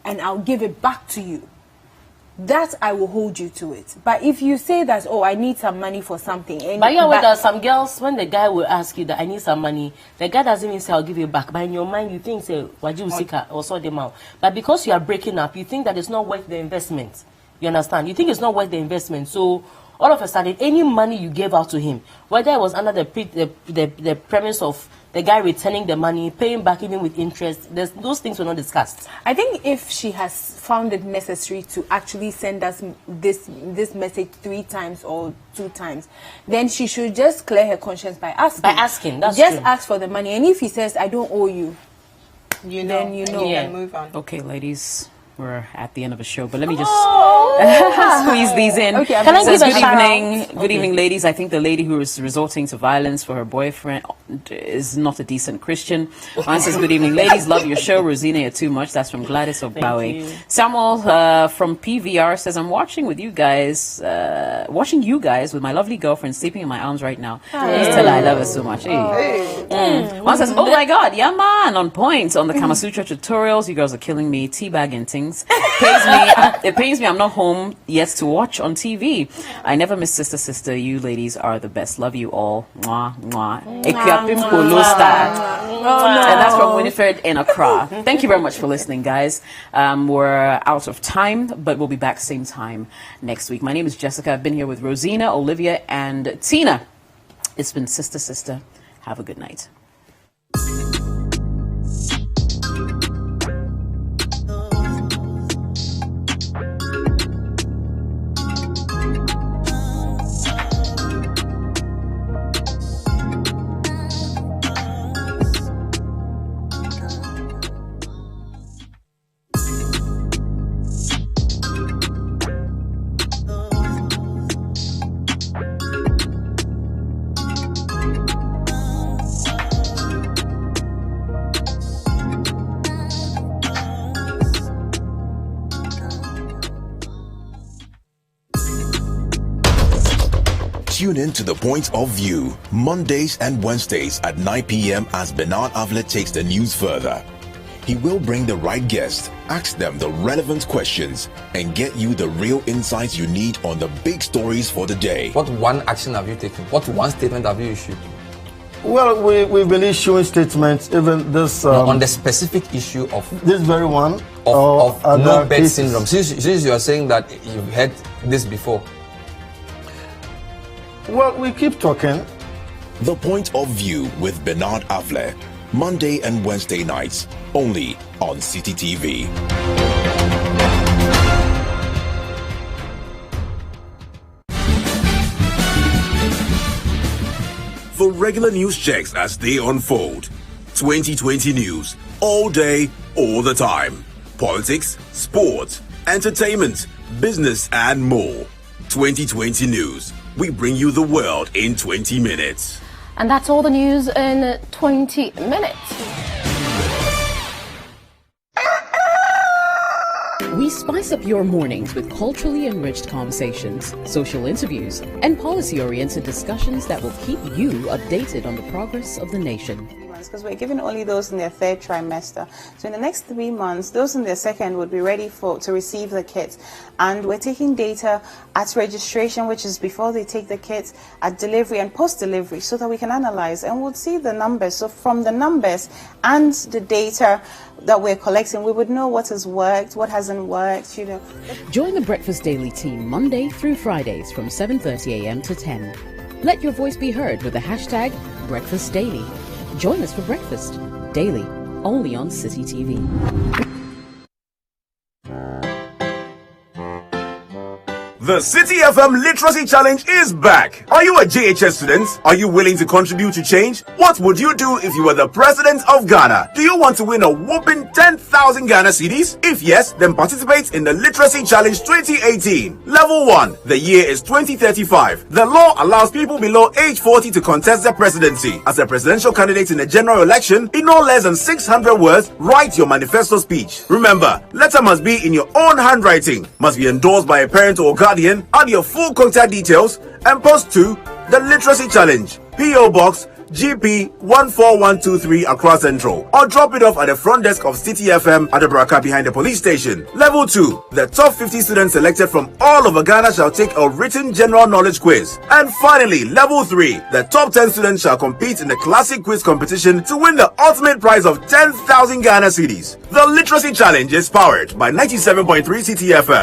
and I'll give it back to you, that I will hold you to it. But if you say that, oh, I need some money for something, and But you know, there are some girls, when the guy will ask you that I need some money, the guy doesn't even say I'll give you back. But in your mind, you think, say, Waju Sika or sort them out. But because you are breaking up, you think that it's not worth the investment. You understand? You think it's not worth the investment. So all of a sudden, any money you gave out to him, whether it was under the premise of the guy returning the money, paying back even with interest, those things were not discussed. I think if she has found it necessary to actually send us this message 3 times or 2 times, then she should just clear her conscience by asking. That's just true. ask for the money, and if he says I don't owe you, You know, then you know. and Yeah. can move on. Okay, ladies. We're at the end of the show, but let me just squeeze these in. Okay, Can I Says, give a good shout evening, out? good evening, ladies. I think the lady who is resorting to violence for her boyfriend is not a decent Christian. Mine says, good evening, ladies. Love your show. Rosina, you're too much. That's from Gladys of Bowie. you. Samuel from PVR says, I'm watching with you guys, watching you guys with my lovely girlfriend sleeping in my arms right now. Please tell her I love her so much. One says, oh my God, yeah man, on point on the Kama Sutra tutorials. You girls are killing me. Teabag and ting. things. It pains me I'm not home yet to watch on TV. I never miss Sister. You ladies are the best. Love you all. Mwah, mwah. Equiapim Polo Star. And that's from Winifred in Accra. Thank you very much for listening, guys. We're out of time, but we'll be back same time next week. My name is Jessica. I've been here with Rosina, Olivia, and Tina. It's been Sister. Have a good night. Tune in to The Point of View, Mondays and Wednesdays at 9 p.m. as Bernard Avlet takes the news further. He will bring the right guests, ask them the relevant questions, and get you the real insights you need on the big stories for the day. What one action have you taken? What one statement have you issued? Well, we've been issuing statements, even this... on the specific issue of... This very one. Of no bed syndrome. Since you are saying that you've had this before. Well, we keep talking. The Point of View with Bernard Avlet, Monday and Wednesday nights, only on City TV. For regular news checks as they unfold, 2020 news, all day, all the time. Politics, sports, entertainment, business, and more. 2020 news. We bring you the world in 20 minutes. And that's all the news in 20 minutes. We spice up your mornings with culturally enriched conversations, social interviews, and policy-oriented discussions that will keep you updated on the progress of the nation. Because we're giving only those in their third trimester. So in the next 3 months, those in their second would be ready to receive the kits. And we're taking data at registration, which is before they take the kits, at delivery and post-delivery, so that we can analyze and we'll see the numbers. So from the numbers and the data that we're collecting, we would know what has worked, what hasn't worked, Join the Breakfast Daily team Monday through Fridays from 7:30 a.m. to 10. Let your voice be heard with the hashtag Breakfast Daily. Join us for breakfast daily, only on City TV. The City FM Literacy Challenge is back. Are you a JHS student? Are you willing to contribute to change? What would you do if you were the president of Ghana? Do you want to win a whopping 10,000 Ghana cedis? If yes, then participate in the Literacy Challenge 2018. Level 1. The year is 2035. The law allows people below age 40 to contest the presidency. As a presidential candidate in a general election, in no less than 600 words, write your manifesto speech. Remember, letter must be in your own handwriting, must be endorsed by a parent or guardian. Add your full contact details and post to the Literacy Challenge, P.O. Box GP 14123 Accra Central, or drop it off at the front desk of City FM at the Baraka behind the police station. Level 2. The top 50 students selected from all over Ghana shall take a written general knowledge quiz. And finally, Level 3. The top 10 students shall compete in the classic quiz competition to win the ultimate prize of 10,000 Ghana cedis. The Literacy Challenge is powered by 97.3 City FM.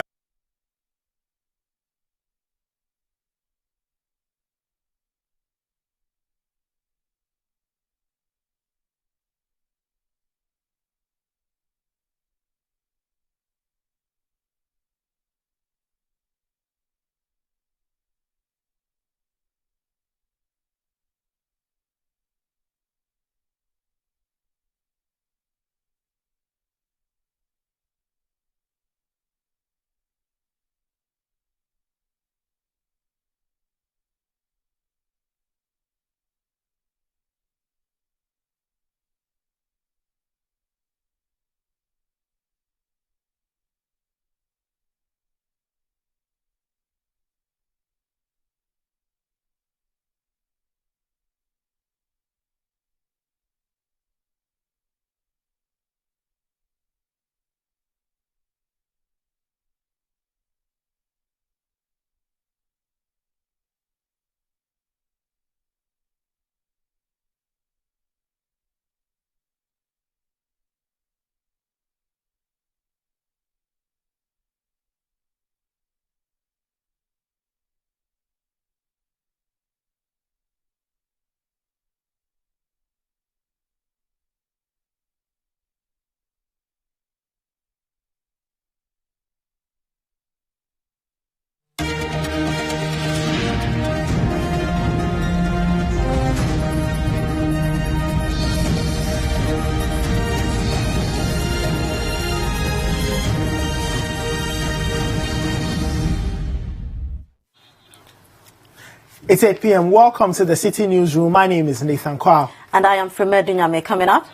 It's 8 p.m. Welcome to the City Newsroom. My name is Nathan Kwao. And I am Fremed Dunyame. Coming up.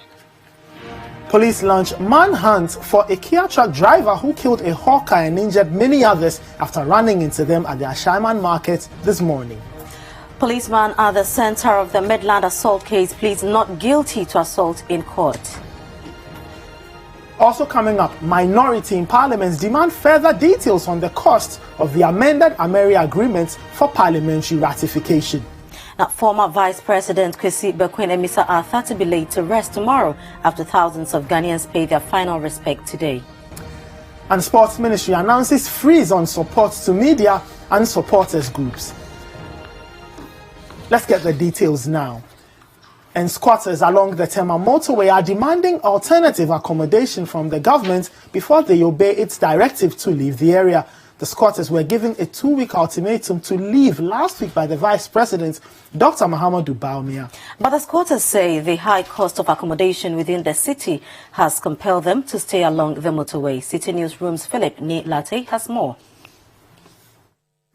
Police launch manhunt for a Kia truck driver who killed a hawker and injured many others after running into them at the Ashaiman market this morning. Policeman at the center of the Midland assault case pleads not guilty to assault in court. Also coming up, minority in parliaments demand further details on the cost of the amended Ameria agreement for parliamentary ratification. Now, former Vice President Kwesi Bekwene-Mensah Arthur to be laid to rest tomorrow after thousands of Ghanaians pay their final respect today. And Sports Ministry announces freeze on support to media and supporters groups. Let's get the details now. And squatters along the Tema motorway are demanding alternative accommodation from the government before they obey its directive to leave the area. The squatters were given a 2-week ultimatum to leave last week by the Vice President, Dr. Mahamudu Bawumia. But the squatters say the high cost of accommodation within the city has compelled them to stay along the motorway. City Newsroom's Philip Latte has more.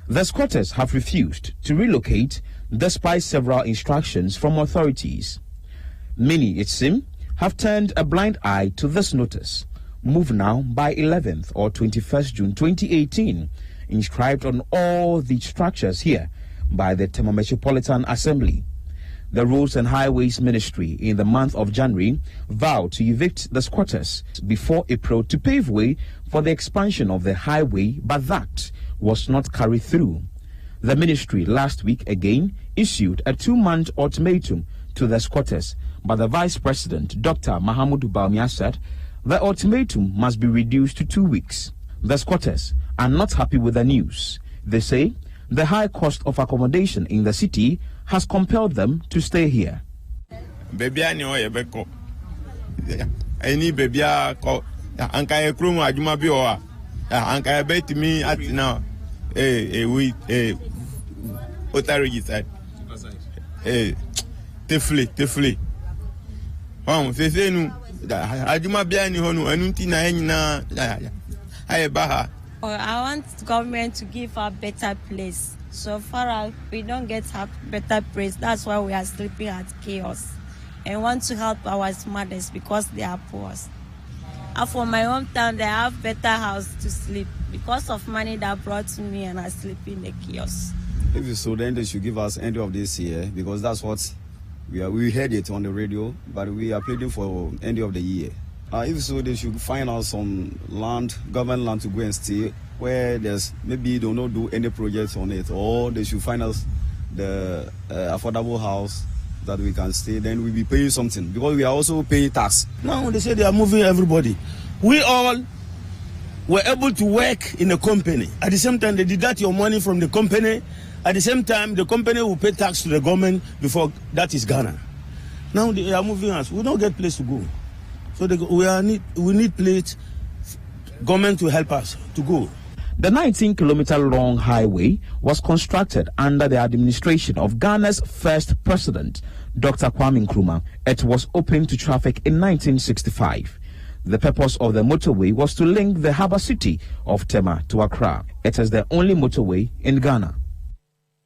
The squatters have refused to relocate despite several instructions from authorities. Many, it seems, have turned a blind eye to this notice. Move now by 11th or 21st June 2018, inscribed on all the structures here by the Tema Metropolitan Assembly. The Roads and Highways Ministry in the month of January vowed to evict the squatters before April to pave way for the expansion of the highway, but that was not carried through. The ministry last week again issued a 2-month ultimatum to the squatters, but the Vice President, Dr. Mahamudu Bawumia, said the ultimatum must be reduced to 2 weeks. The squatters are not happy with the news. They say the high cost of accommodation in the city has compelled them to stay here. Baby, I know you beko. Any baby, Anka Krum, Ajuma Bioa, Anka bet me at now. We authority side. Tifli. Say no. Ajuma Biani Honu, Anuntina, I want government to give us a better place. So far as we don't get a better place, that's why we are sleeping at chaos. And want to help our mothers because they are poor. And for my hometown, they have better house to sleep because of money that brought to me, and I sleep in the chaos. If it's so, then they should give us end of this year because that's what we heard it on the radio, but we are pleading for end of the year. If so, they should find out some land, government land to go and stay where there's maybe they don't do any projects on it, or they should find us the affordable house that we can stay. Then we'll be paying something because we are also paying tax. Now they say they are moving everybody. We all were able to work in a company. At the same time, they deduct your money from the company. At the same time, the company will pay tax to the government before that is Ghana. Now they are moving us. We don't get place to go. So we need place, government to help us to go. The 19-kilometer long highway was constructed under the administration of Ghana's first president, Dr. Kwame Nkrumah. It was opened to traffic in 1965. The purpose of the motorway was to link the harbour city of Tema to Accra. It is the only motorway in Ghana.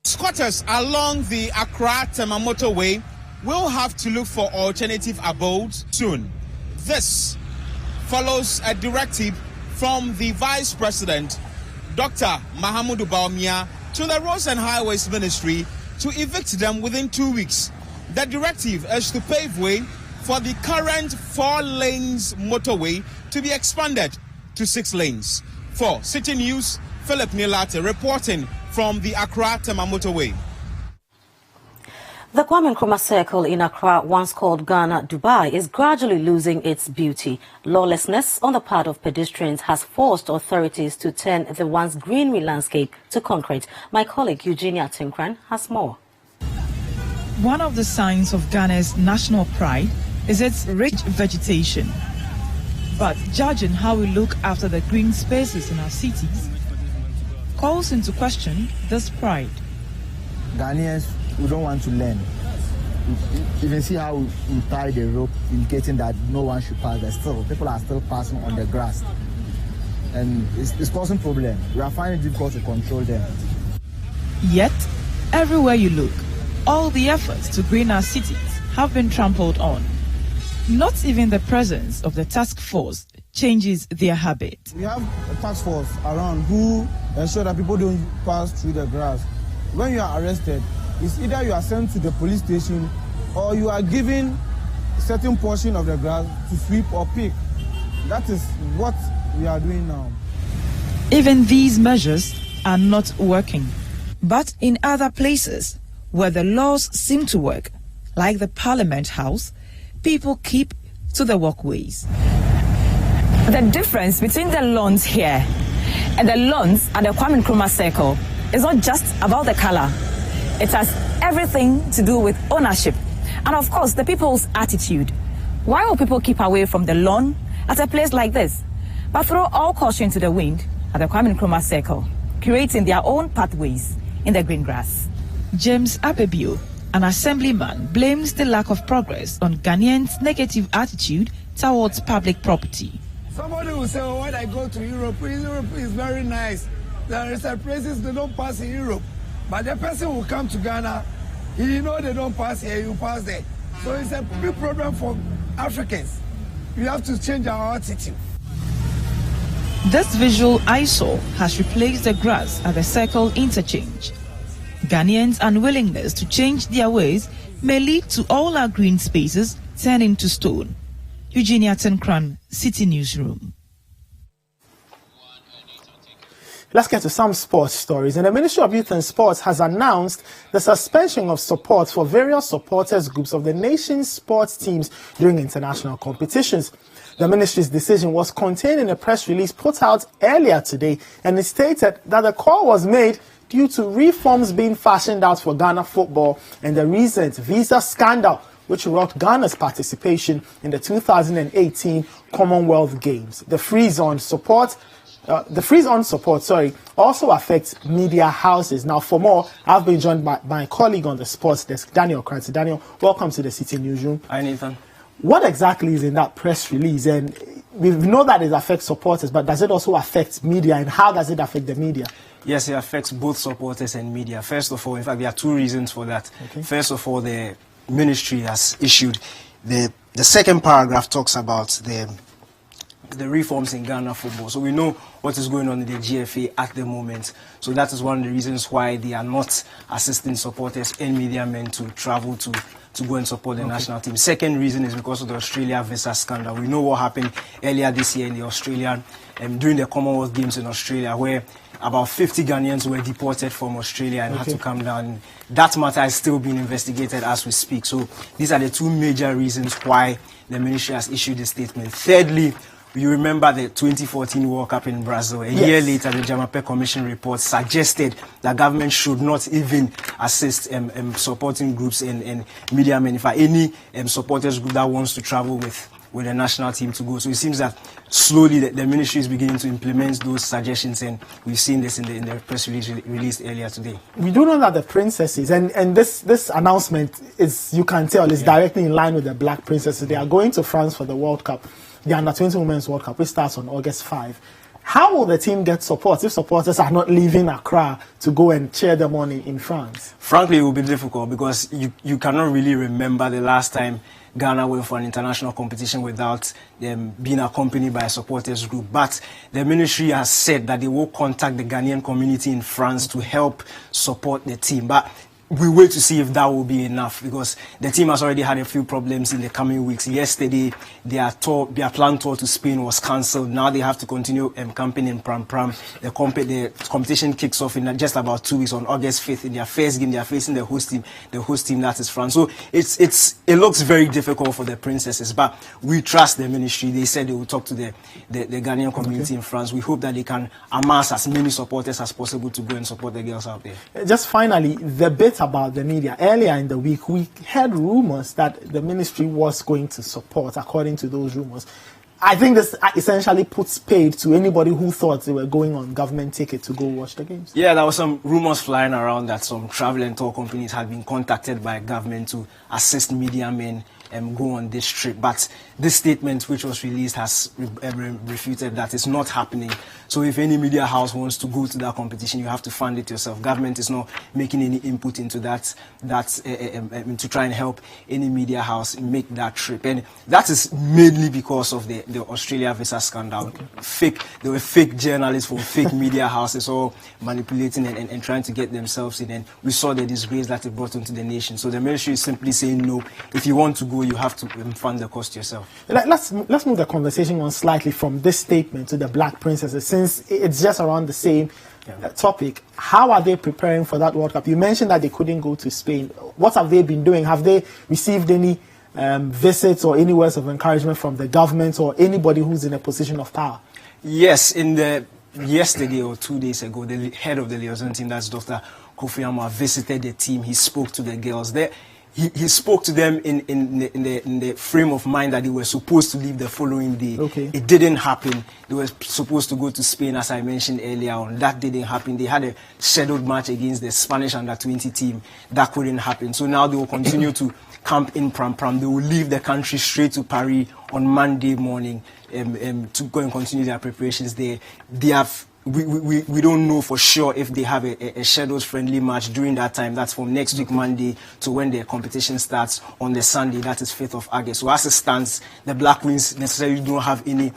Squatters along the Accra-Tema motorway will have to look for alternative abodes soon. This follows a directive from the Vice President, Dr. Mahamudu Bawumia, to the Roads and Highways Ministry to evict them within 2 weeks. The directive is to pave way for the current 4 lanes motorway to be expanded to 6 lanes. For City News, Philip Nilate reporting from the Accra-Tema motorway. The Kwame Nkrumah Circle in Accra, once called Ghana Dubai, is gradually losing its beauty. Lawlessness on the part of pedestrians has forced authorities to turn the once greenery landscape to concrete. My colleague Eugenia Tinkran has more. One of the signs of Ghana's national pride is its rich vegetation. But judging how we look after the green spaces in our cities calls into question this pride. Ghanaians, we don't want to learn. You can see how we tie the rope indicating that no one should pass, but still, people are still passing on the grass. And it's causing problems. We are finding it difficult to control them. Yet, Everywhere you look, all the efforts to green our cities have been trampled on. Not even the presence of the task force changes their habit. We have a task force around who ensure that people don't pass through the grass. When you are arrested, it's either you are sent to the police station or you are given a certain portion of the grass to sweep or pick. That is what we are doing now. Even these measures are not working. But in other places where the laws seem to work, like the Parliament House, people keep to the walkways. The difference between the lawns here and the lawns at the Kwame Nkrumah Circle is not just about the color. It has everything to do with ownership and, of course, the people's attitude. Why will people keep away from the lawn at a place like this, but throw all caution to the wind at the Kwame Nkrumah Circle, creating their own pathways in the green grass? James Abebio, an assemblyman, blames the lack of progress on Ghanaians' negative attitude towards public property. Somebody will say, oh, when I go to Europe is very nice. There is a places they don't pass in Europe. But the person will come to Ghana, he know they don't pass here, you pass there. So it's a big problem for Africans. We have to change our attitude. This visual eyesore has replaced the grass at the Circle interchange. Ghanaians' unwillingness to change their ways may lead to all our green spaces turning to stone. Eugenia Tenkran, City Newsroom. Let's get to some sports stories. And the Ministry of Youth and Sports has announced the suspension of support for various supporters groups of the nation's sports teams during international competitions. The ministry's decision was contained in a press release put out earlier today, and it stated that the call was made due to reforms being fashioned out for Ghana football and the recent visa scandal, which rocked Ghana's participation in the 2018 Commonwealth Games. The freeze-on support also affects media houses. Now, for more, I've been joined by my colleague on the sports desk, Daniel Kranti. Daniel, welcome to the City Newsroom. Hi, Nathan. What exactly is in that press release? And we know that it affects supporters, but does it also affect media, and how does it affect the media? Yes, it affects both supporters and media. First of all, in fact, there are two reasons for that. Okay. First of all, the ministry has issued the second paragraph talks about the reforms in Ghana football. So we know what is going on in the GFA at the moment. So that is one of the reasons why they are not assisting supporters and media men to travel to go and support the national team. Second reason is because of the Australia visa scandal. We know what happened earlier this year in the Australian, during the Commonwealth Games in Australia, where about 50 Ghanaians were deported from Australia and had to come down. That matter is still being investigated as we speak. So these are the two major reasons why the ministry has issued a statement. Thirdly, you remember the 2014 World Cup in Brazil. A year later, the Jamape Commission report suggested that government should not even assist supporting groups and media men. If any supporters group that wants to travel with the national team to go. So it seems that slowly the ministry is beginning to implement those suggestions, and we've seen this in the press release released earlier today. We do know that the princesses, and this announcement is, you can tell, is directly in line with the Black Princesses. They are going to France for the World Cup, the Under-20 Women's World Cup, which starts on August 5. How will the team get support if supporters are not leaving Accra to go and cheer them on in France? Frankly, it will be difficult because you cannot really remember the last time Ghana went for an international competition without them being accompanied by a supporters group. But the ministry has said that they will contact the Ghanaian community in France to help support the team. But we wait to see if that will be enough, because the team has already had a few problems in the coming weeks. Yesterday, their planned tour to Spain was cancelled. Now they have to continue camping in Pram Pram. The competition kicks off in just about 2 weeks on August 5th. In their first game, they are facing the host team that is France. So it looks very difficult for the princesses, but we trust the ministry. They said they will talk to the Ghanaian community in France. We hope that they can amass as many supporters as possible to go and support the girls out there. Just finally, the bit about the media. Earlier in the week, we heard rumors that the ministry was going to support, according to those rumors. I think this essentially puts paid to anybody who thought they were going on government ticket to go watch the games. Yeah, there were some rumors flying around that some travel and tour companies had been contacted by government to assist media men go on this trip. But this statement which was released has refuted that it's not happening. So if any media house wants to go to that competition, you have to fund it yourself. Government is not making any input into that to try and help any media house make that trip. And that is mainly because of the Australia visa scandal. There were fake journalists from fake media houses all manipulating and trying to get themselves in. And we saw the disgrace that it brought into the nation. So the ministry is simply saying, no, if you want to go, you have to fund the cost yourself. Let's move the conversation on slightly from this statement to the Black Princesses, since it's just around the same topic. How are they preparing for that World Cup? You mentioned that they couldn't go to Spain. What have they been doing? Have they received any visits or any words of encouragement from the government or anybody who's in a position of power? Yes, yesterday or 2 days ago, the head of the liaison team, that's Dr. Kofi Annan, visited the team. He spoke to the girls. He spoke to them in the frame of mind that they were supposed to leave the following day. It didn't happen. They were supposed to go to Spain, as I mentioned earlier on. That didn't happen. They had a scheduled match against the Spanish under-20 team. That couldn't happen. So now they will continue to camp in Pram Pram. They will leave the country straight to Paris on Monday morning to go and continue their preparations there. We don't know for sure if they have a scheduled friendly match during that time. That's from next week Monday to when the competition starts on the Sunday. That is 5th of August. So as it stands, the Black Queens necessarily don't have any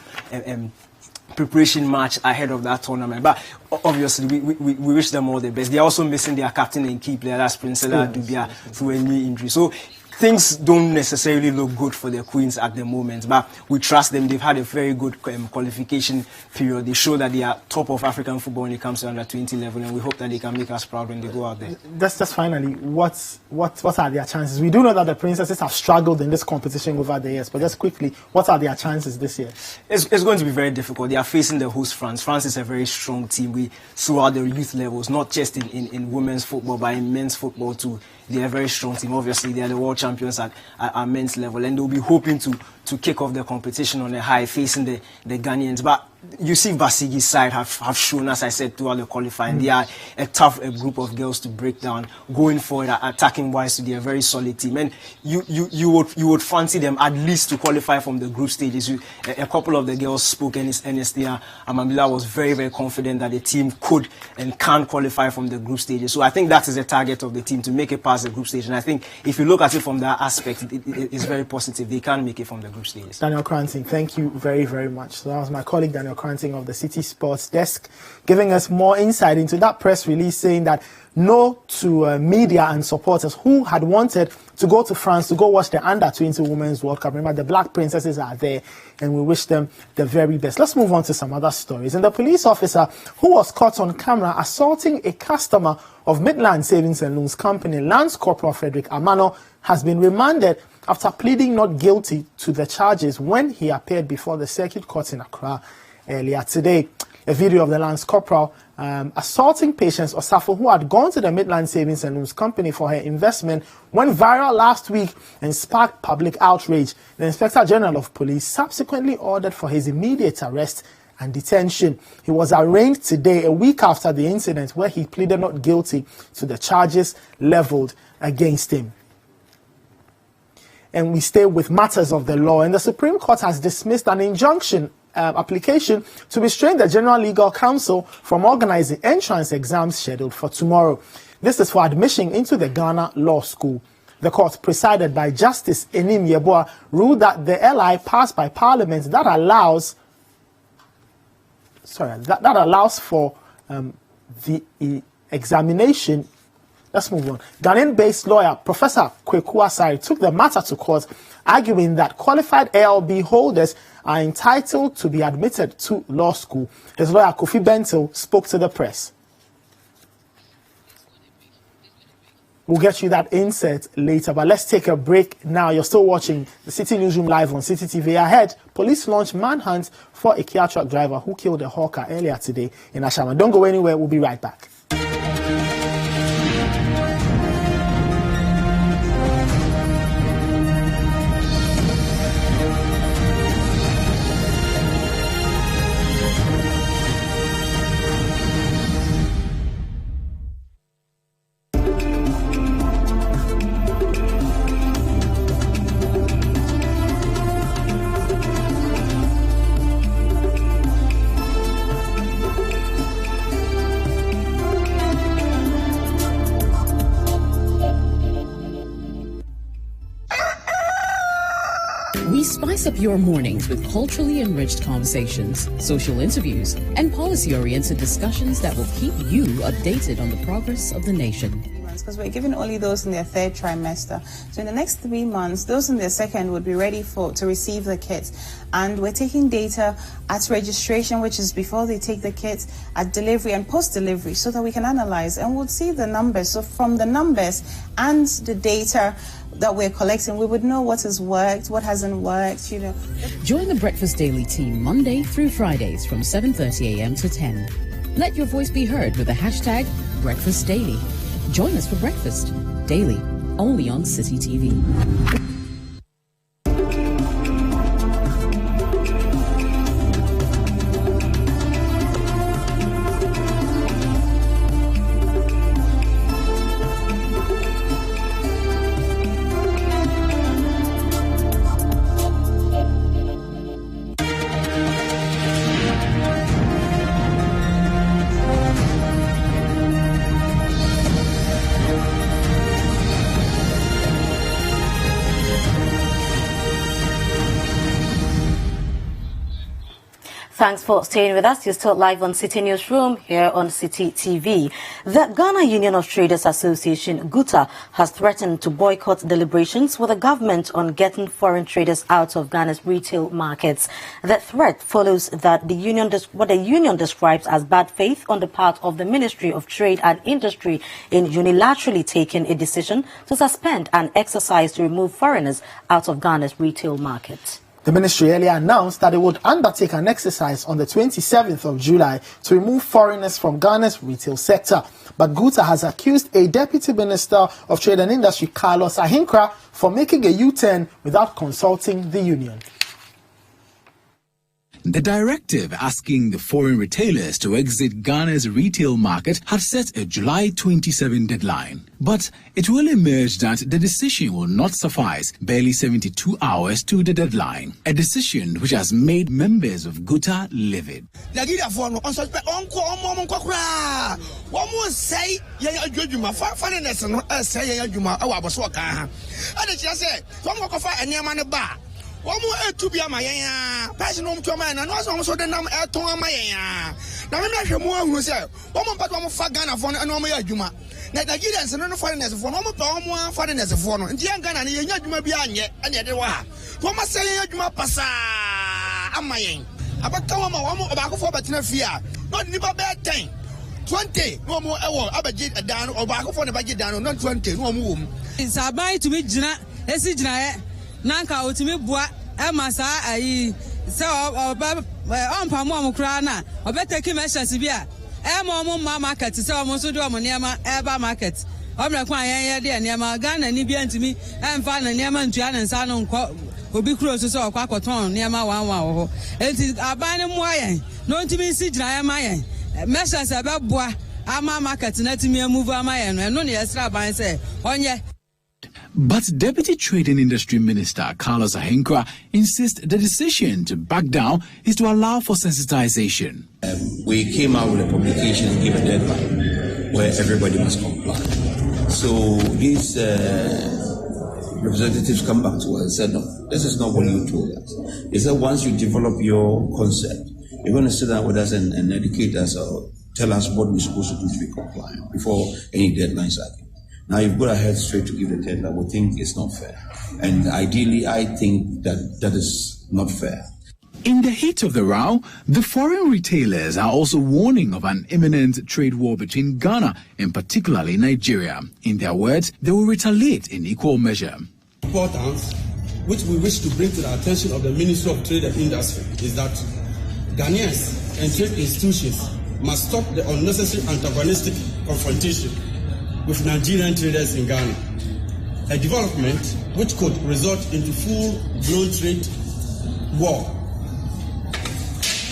preparation match ahead of that tournament. But obviously, we wish them all the best. They're also missing their captain and key player, that's Princella Dubia, through a knee injury. So things don't necessarily look good for the Queens at the moment, but we trust them. They've had a very good qualification period. They show that they are top of African football when it comes to under-20 level, and we hope that they can make us proud when they go out there. Just finally, what are their chances? We do know that the Princesses have struggled in this competition over the years, but just quickly, what are their chances this year? It's going to be very difficult. They are facing the host France. France is a very strong team. We saw at the youth levels, not just in women's football, but in men's football too. They are a very strong team. Obviously, they are the world champions at men's level, and they'll be hoping to kick off the competition on a high, facing the Ghanaians. But you see Basigi's side have shown, as I said, throughout the qualifying. They are a tough group of girls to break down. Going forward, attacking wise, they are a very solid team. And you would fancy them at least to qualify from the group stages. A couple of the girls spoke, and Ernestina Amamila was very, very confident that the team could and can qualify from the group stages. So I think that is the target of the team, to make it past the group stage. And I think if you look at it from that aspect, it's very positive. They can make it from the group stages. Daniel Cranting, thank you very, very much. So that was my colleague Daniel Cranting of the City Sports Desk, giving us more insight into that press release saying that no to media and supporters who had wanted to go to France to go watch the Under-20 Women's World Cup. Remember, the Black Princesses are there, and we wish them the very best. Let's move on to some other stories. And the police officer who was caught on camera assaulting a customer of Midland Savings and Loans Company, Lance Corporal Frederick Amano, has been remanded after pleading not guilty to the charges when he appeared before the Circuit Court in Accra earlier today. A video of the Lance Corporal assaulting Patience Osafo, who had gone to the Midland Savings and Loans Company for her investment, went viral last week and sparked public outrage. The Inspector General of Police subsequently ordered for his immediate arrest and detention. He was arraigned today, a week after the incident, where he pleaded not guilty to the charges leveled against him. And we stay with matters of the law, and the Supreme Court has dismissed an injunction application to restrain the General Legal Counsel from organizing entrance exams scheduled for tomorrow. This is for admission into the Ghana Law School. The court, presided by Justice Enim Yeboah, ruled that the LI passed by Parliament that allows for the examination. Let's move on. Ghanaian-based lawyer Professor Kweku Asare took the matter to court, arguing that qualified ALB holders are entitled to be admitted to law school. His lawyer Kofi Bentil spoke to the press. We'll get you that insert later, but let's take a break now. You're still watching the City Newsroom live on City TV. Ahead, police launched manhunt for a Kia truck driver who killed a hawker earlier today in Ashama. Don't go anywhere. We'll be right back. Spice up your mornings with culturally enriched conversations, social interviews, and policy-oriented discussions that will keep you updated on the progress of the nation. Because we're giving only those in their third trimester. So in the next 3 months, those in their second would be ready to receive the kits. And we're taking data at registration, which is before they take the kits, at delivery and post-delivery, so that we can analyze and we'll see the numbers. So from the numbers and the data that we're collecting, we would know what has worked, what hasn't worked, you know. Join the Breakfast Daily team Monday through Fridays from 7:30 a.m. to 10. Let your voice be heard with the hashtag Breakfast Daily. Join us for breakfast daily, only on City TV. Thanks for staying with us. You're still live on City Newsroom here on City TV. The Ghana Union of Traders Association, GUTA, has threatened to boycott deliberations with the government on getting foreign traders out of Ghana's retail markets. The threat follows that what the union describes as bad faith on the part of the Ministry of Trade and Industry in unilaterally taking a decision to suspend an exercise to remove foreigners out of Ghana's retail market. The ministry earlier announced that it would undertake an exercise on the 27th of July to remove foreigners from Ghana's retail sector. But GUTA has accused a Deputy Minister of Trade and Industry, Carlos Ahinkra, for making a U-turn without consulting the union. The directive asking the foreign retailers to exit Ghana's retail market had set a July 27 deadline. But it will emerge that the decision will not suffice barely 72 hours to the deadline, a decision which has made members of GUTA livid. To be a Maya, passing home to a man, and also the number at Tomaya. Now, I'm not who said, Woman, but one Fagana for an Omaya Juma. That I get us no foreigners for one foreigners for one, and young Ghana, and you may be on yet, and yet they were. What must say, Juma Passa? Am I? About Toma, one more about for Batinafia, not never bad thing. 20, no more hour, Abajit down or back for the budget down, not 20, no more. It's a buy to be Jina, Esijina. Nanka utimi bua emasa ayi se ompa mo amukra na obeteki measures bia mo market se omo so do omo niema eba market omre kwa yen de niema Ghana ni bia ntimi emfa na niema ntua na nsa no nko obi kuro so okwa koton niema wanwa wo enti aban ne mo ayen no ntimi si gina yen ma yen measures ebe bua ama market na timi move ama yen no ne yesra ban se onye. But Deputy Trade and Industry Minister Carlos Ahinkra insists the decision to back down is to allow for sensitization. We came out with a publication and gave a deadline where everybody must comply. So these representatives come back to us and said, no, this is not what you told us. They said once you develop your concept, you're going to sit down with us and educate us or tell us what we're supposed to do to be compliant before any deadlines are given. Now you've got ahead straight to give a deadline. We think it's not fair. And ideally, I think that is not fair. In the heat of the row, the foreign retailers are also warning of an imminent trade war between Ghana and particularly Nigeria. In their words, they will retaliate in equal measure. Importance, which we wish to bring to the attention of the Ministry of Trade and Industry, is that Ghanaians and trade institutions must stop the unnecessary antagonistic confrontation with Nigerian traders in Ghana, a development which could result into full-blown trade war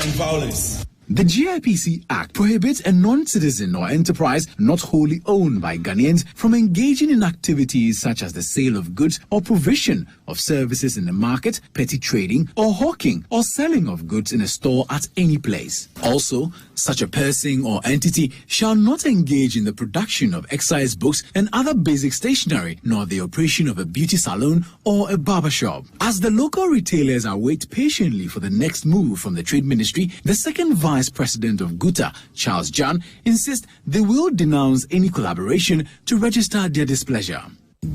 and violence. The GIPC Act prohibits a non-citizen or enterprise not wholly owned by Ghanaians from engaging in activities such as the sale of goods or provision of services in the market, petty trading, or hawking or selling of goods in a store at any place. Also, such a person or entity shall not engage in the production of exercise books and other basic stationery, nor the operation of a beauty salon or a barber shop. As the local retailers await patiently for the next move from the Trade Ministry, the second Vice President of GUTA, Charles Jan, insists they will denounce any collaboration to register their displeasure.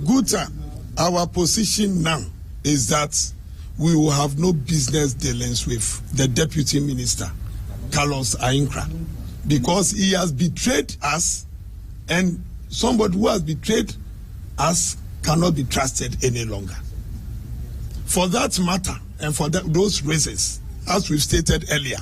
GUTA, our position now is that we will have no business dealings with the Deputy Minister, Carlos Ainkra, because he has betrayed us, and somebody who has betrayed us cannot be trusted any longer. For that matter, and for those reasons, as we've stated earlier,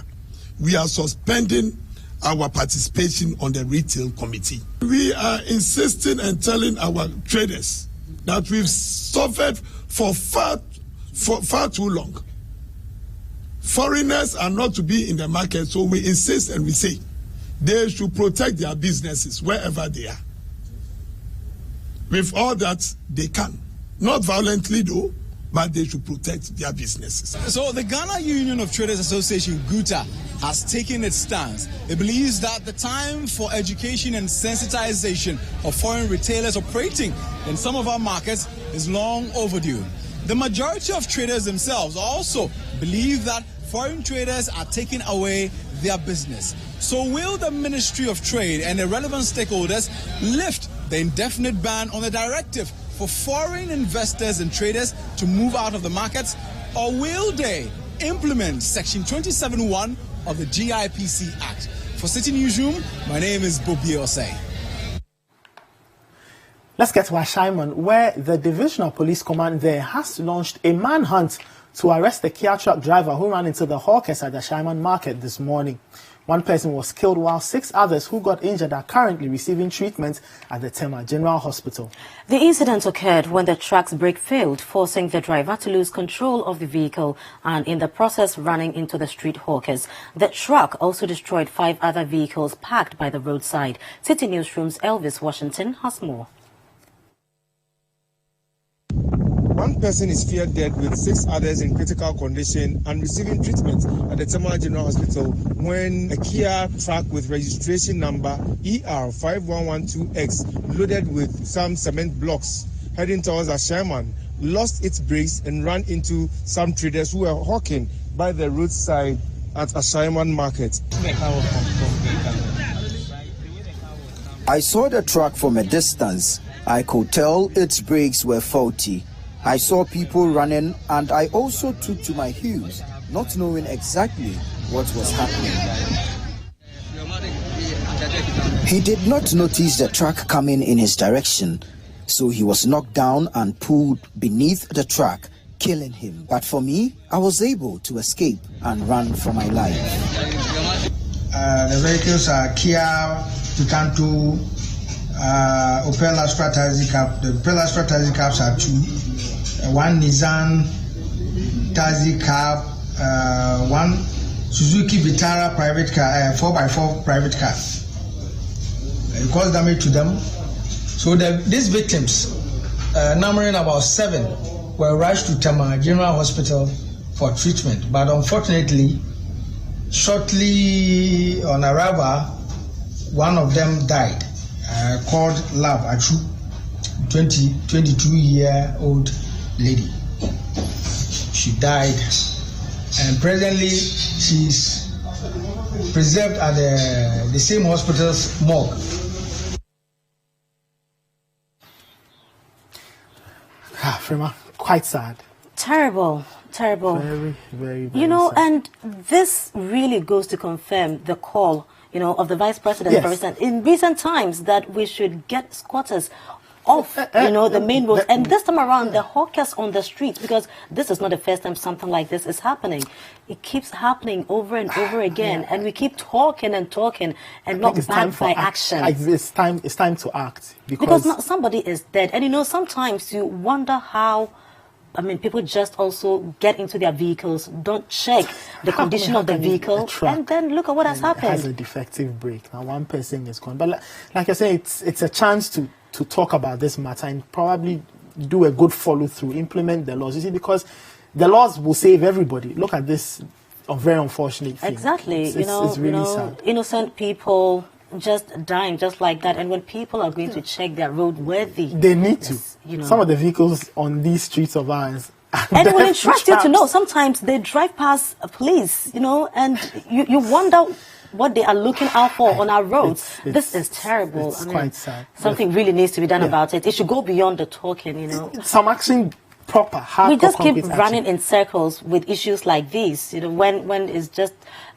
we are suspending our participation on the retail committee. We are insisting and telling our traders that we've suffered for far too long. Foreigners are not to be in the market, so we insist and we say they should protect their businesses wherever they are. With all that they can. Not violently though, but they should protect their businesses. So the Ghana Union of Traders Association, GUTA, has taken its stance. It believes that the time for education and sensitization of foreign retailers operating in some of our markets is long overdue. The majority of traders themselves also believe that foreign traders are taking away their business. So will the Ministry of Trade and the relevant stakeholders lift the indefinite ban on the directive for foreign investors and traders to move out of the markets, or will they implement Section 27(1) of the GIPC Act? For City Newsroom, my name is Bobby Osei. Let's get to Ashaiman, where the Divisional Police Command there has launched a manhunt to arrest the Kia truck driver who ran into the hawkers at the Ashaiman market this morning. One person was killed while 6 others who got injured are currently receiving treatment at the Tema General Hospital. The incident occurred when the truck's brake failed, forcing the driver to lose control of the vehicle and in the process running into the street hawkers. The truck also destroyed 5 other vehicles parked by the roadside. City Newsroom's Elvis Washington has more. One person is feared dead with 6 others in critical condition and receiving treatment at the Tema General Hospital when a Kia truck with registration number ER5112X loaded with some cement blocks heading towards Ashaiman lost its brakes and ran into some traders who were hawking by the roadside at Ashaiman Market. I saw the truck from a distance. I could tell its brakes were faulty. I saw people running and I also took to my heels, not knowing exactly what was happening. He did not notice the truck coming in his direction, so he was knocked down and pulled beneath the truck, killing him. But for me, I was able to escape and run for my life. The vehicles are Kia Picanto, Opel Astra Taxi Cab. The Opel Astra Taxi Cabs are 2. One Nissan Taxi Cab, one Suzuki Vitara private car, 4x4 private car. It caused damage to them. So these victims, numbering about 7, were rushed to Tema General Hospital for treatment. But unfortunately, shortly on arrival, one of them died, called Love Achu, 22-year-old lady. She died, and presently she's preserved at the same hospital's morgue. Frema, quite sad. Terrible. Very, very You know, sad. and this really goes to confirm the call, of the Vice President, Yes. for instance, in recent times that we should get squatters off, the main roads. And this time around, the hawkers on the streets, because this is not the first time something like this is happening. It keeps happening over and over again, and we keep talking and not backed by action. It's time to act. Because somebody is dead. And sometimes you wonder how I mean, people just also get into their vehicles, don't check the condition of the vehicle, and then look at what has happened. It has a defective brake. Now, one person is gone. But like I say, it's a chance to talk about this matter and probably do a good follow-through, implement the laws. You see, because the laws will save everybody. Look at this very unfortunate thing. Exactly. It's really sad. Innocent people just dying just like that, and when people are going to check their roadworthy, they need to. Some of the vehicles on these streets of ours, and it will interest you to know, sometimes they drive past a police, and you wonder what they are looking out for on our roads. This is terrible. It's quite sad. Something really needs to be done about it. It should go beyond the talking, Some action proper, hardcore. We just keep running in circles with issues like these. When it's just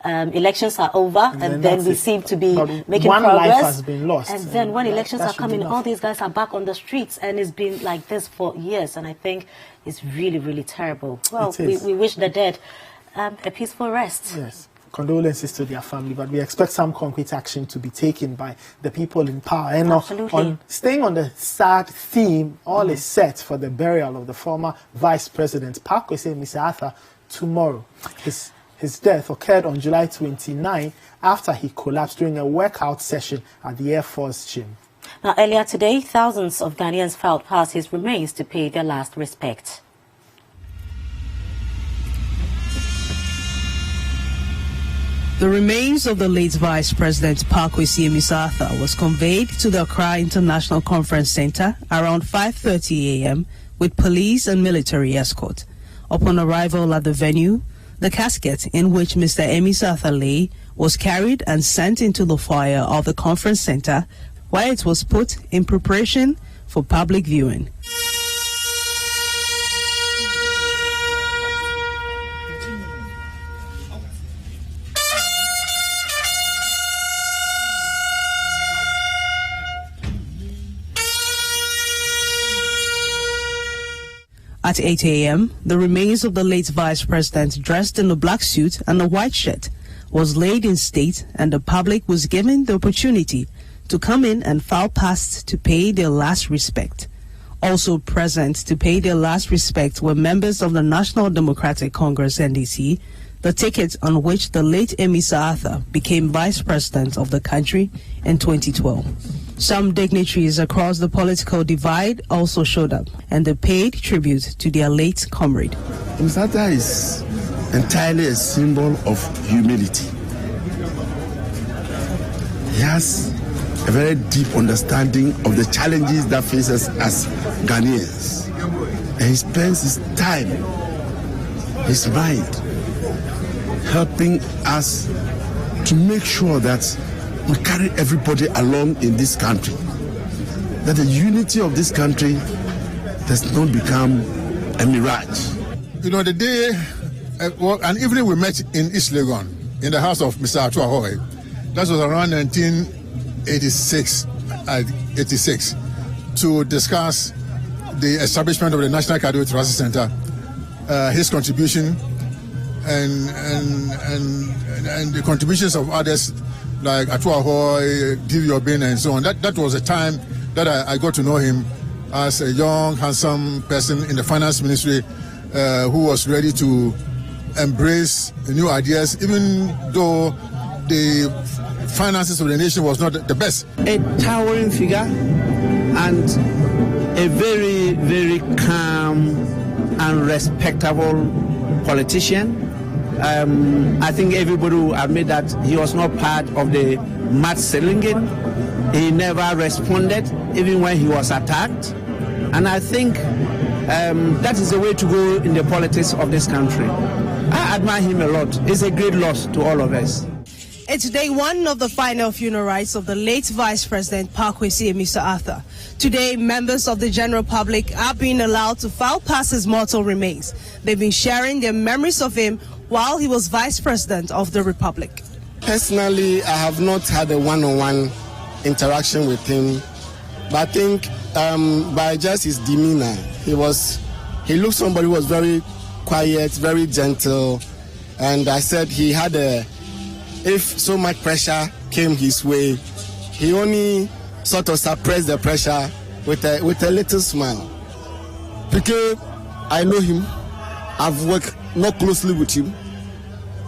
elections are over, and then we seem to be making one progress. Life has been lost, and then when elections are coming, all these guys are back on the streets, and it's been like this for years. And I think it's really, really terrible. Well, we wish the dead a peaceful rest. Yes. Condolences to their family, but we expect some concrete action to be taken by the people in power. And staying on the sad theme, all is set for the burial of the former Vice President Pakwesi Mensah tomorrow. His death occurred on July 29 after he collapsed during a workout session at the Air Force gym. Now, earlier today, thousands of Ghanaians filed past his remains to pay their last respect. The remains of the late Vice President Pakwesi Mensah was conveyed to the Accra International Conference Center around 5:30 a.m. with police and military escort. Upon arrival at the venue, the casket in which Mr. Mensah lay was carried and sent into the foyer of the conference center, where it was put in preparation for public viewing. At 8 a.m., the remains of the late Vice President, dressed in a black suit and a white shirt, was laid in state, and the public was given the opportunity to come in and file past to pay their last respect. Also present to pay their last respect were members of the National Democratic Congress (NDC), the ticket on which the late Mensah became Vice President of the country in 2012. Some dignitaries across the political divide also showed up, and they paid tribute to their late comrade. Mensah is entirely a symbol of humility. He has a very deep understanding of the challenges that faces us Ghanaians, and he spends his time, his mind, helping us to make sure that we carry everybody along in this country, that the unity of this country does not become a mirage. The day, an evening we met in East Legon, in the house of Mr. Atuahoe. That was around 1986, 86, to discuss the establishment of the National Cardio Thoracic Center, his contribution, and the contributions of others like Atuahoe, Divi Obin, and so on. That was a time that I got to know him as a young, handsome person in the finance ministry who was ready to embrace new ideas, even though the finances of the nation was not the best. A towering figure and a very, very calm and respectable politician. I think everybody will admit that he was not part of the mudslinging. He never responded, even when he was attacked. And I think that is the way to go in the politics of this country. I admire him a lot. It's a great loss to all of us. It's day one of the final funeral rites of the late Vice President Pakwesi Mensah. Today, members of the general public are being allowed to file past his mortal remains. They've been sharing their memories of him while he was Vice President of the Republic. Personally, I have not had a one-on-one interaction with him, but I think by just his demeanor, he looked somebody who was very quiet, very gentle, and I said he had if so much pressure came his way, he only sort of suppressed the pressure with a little smile. Because I know him. I've worked not closely with him,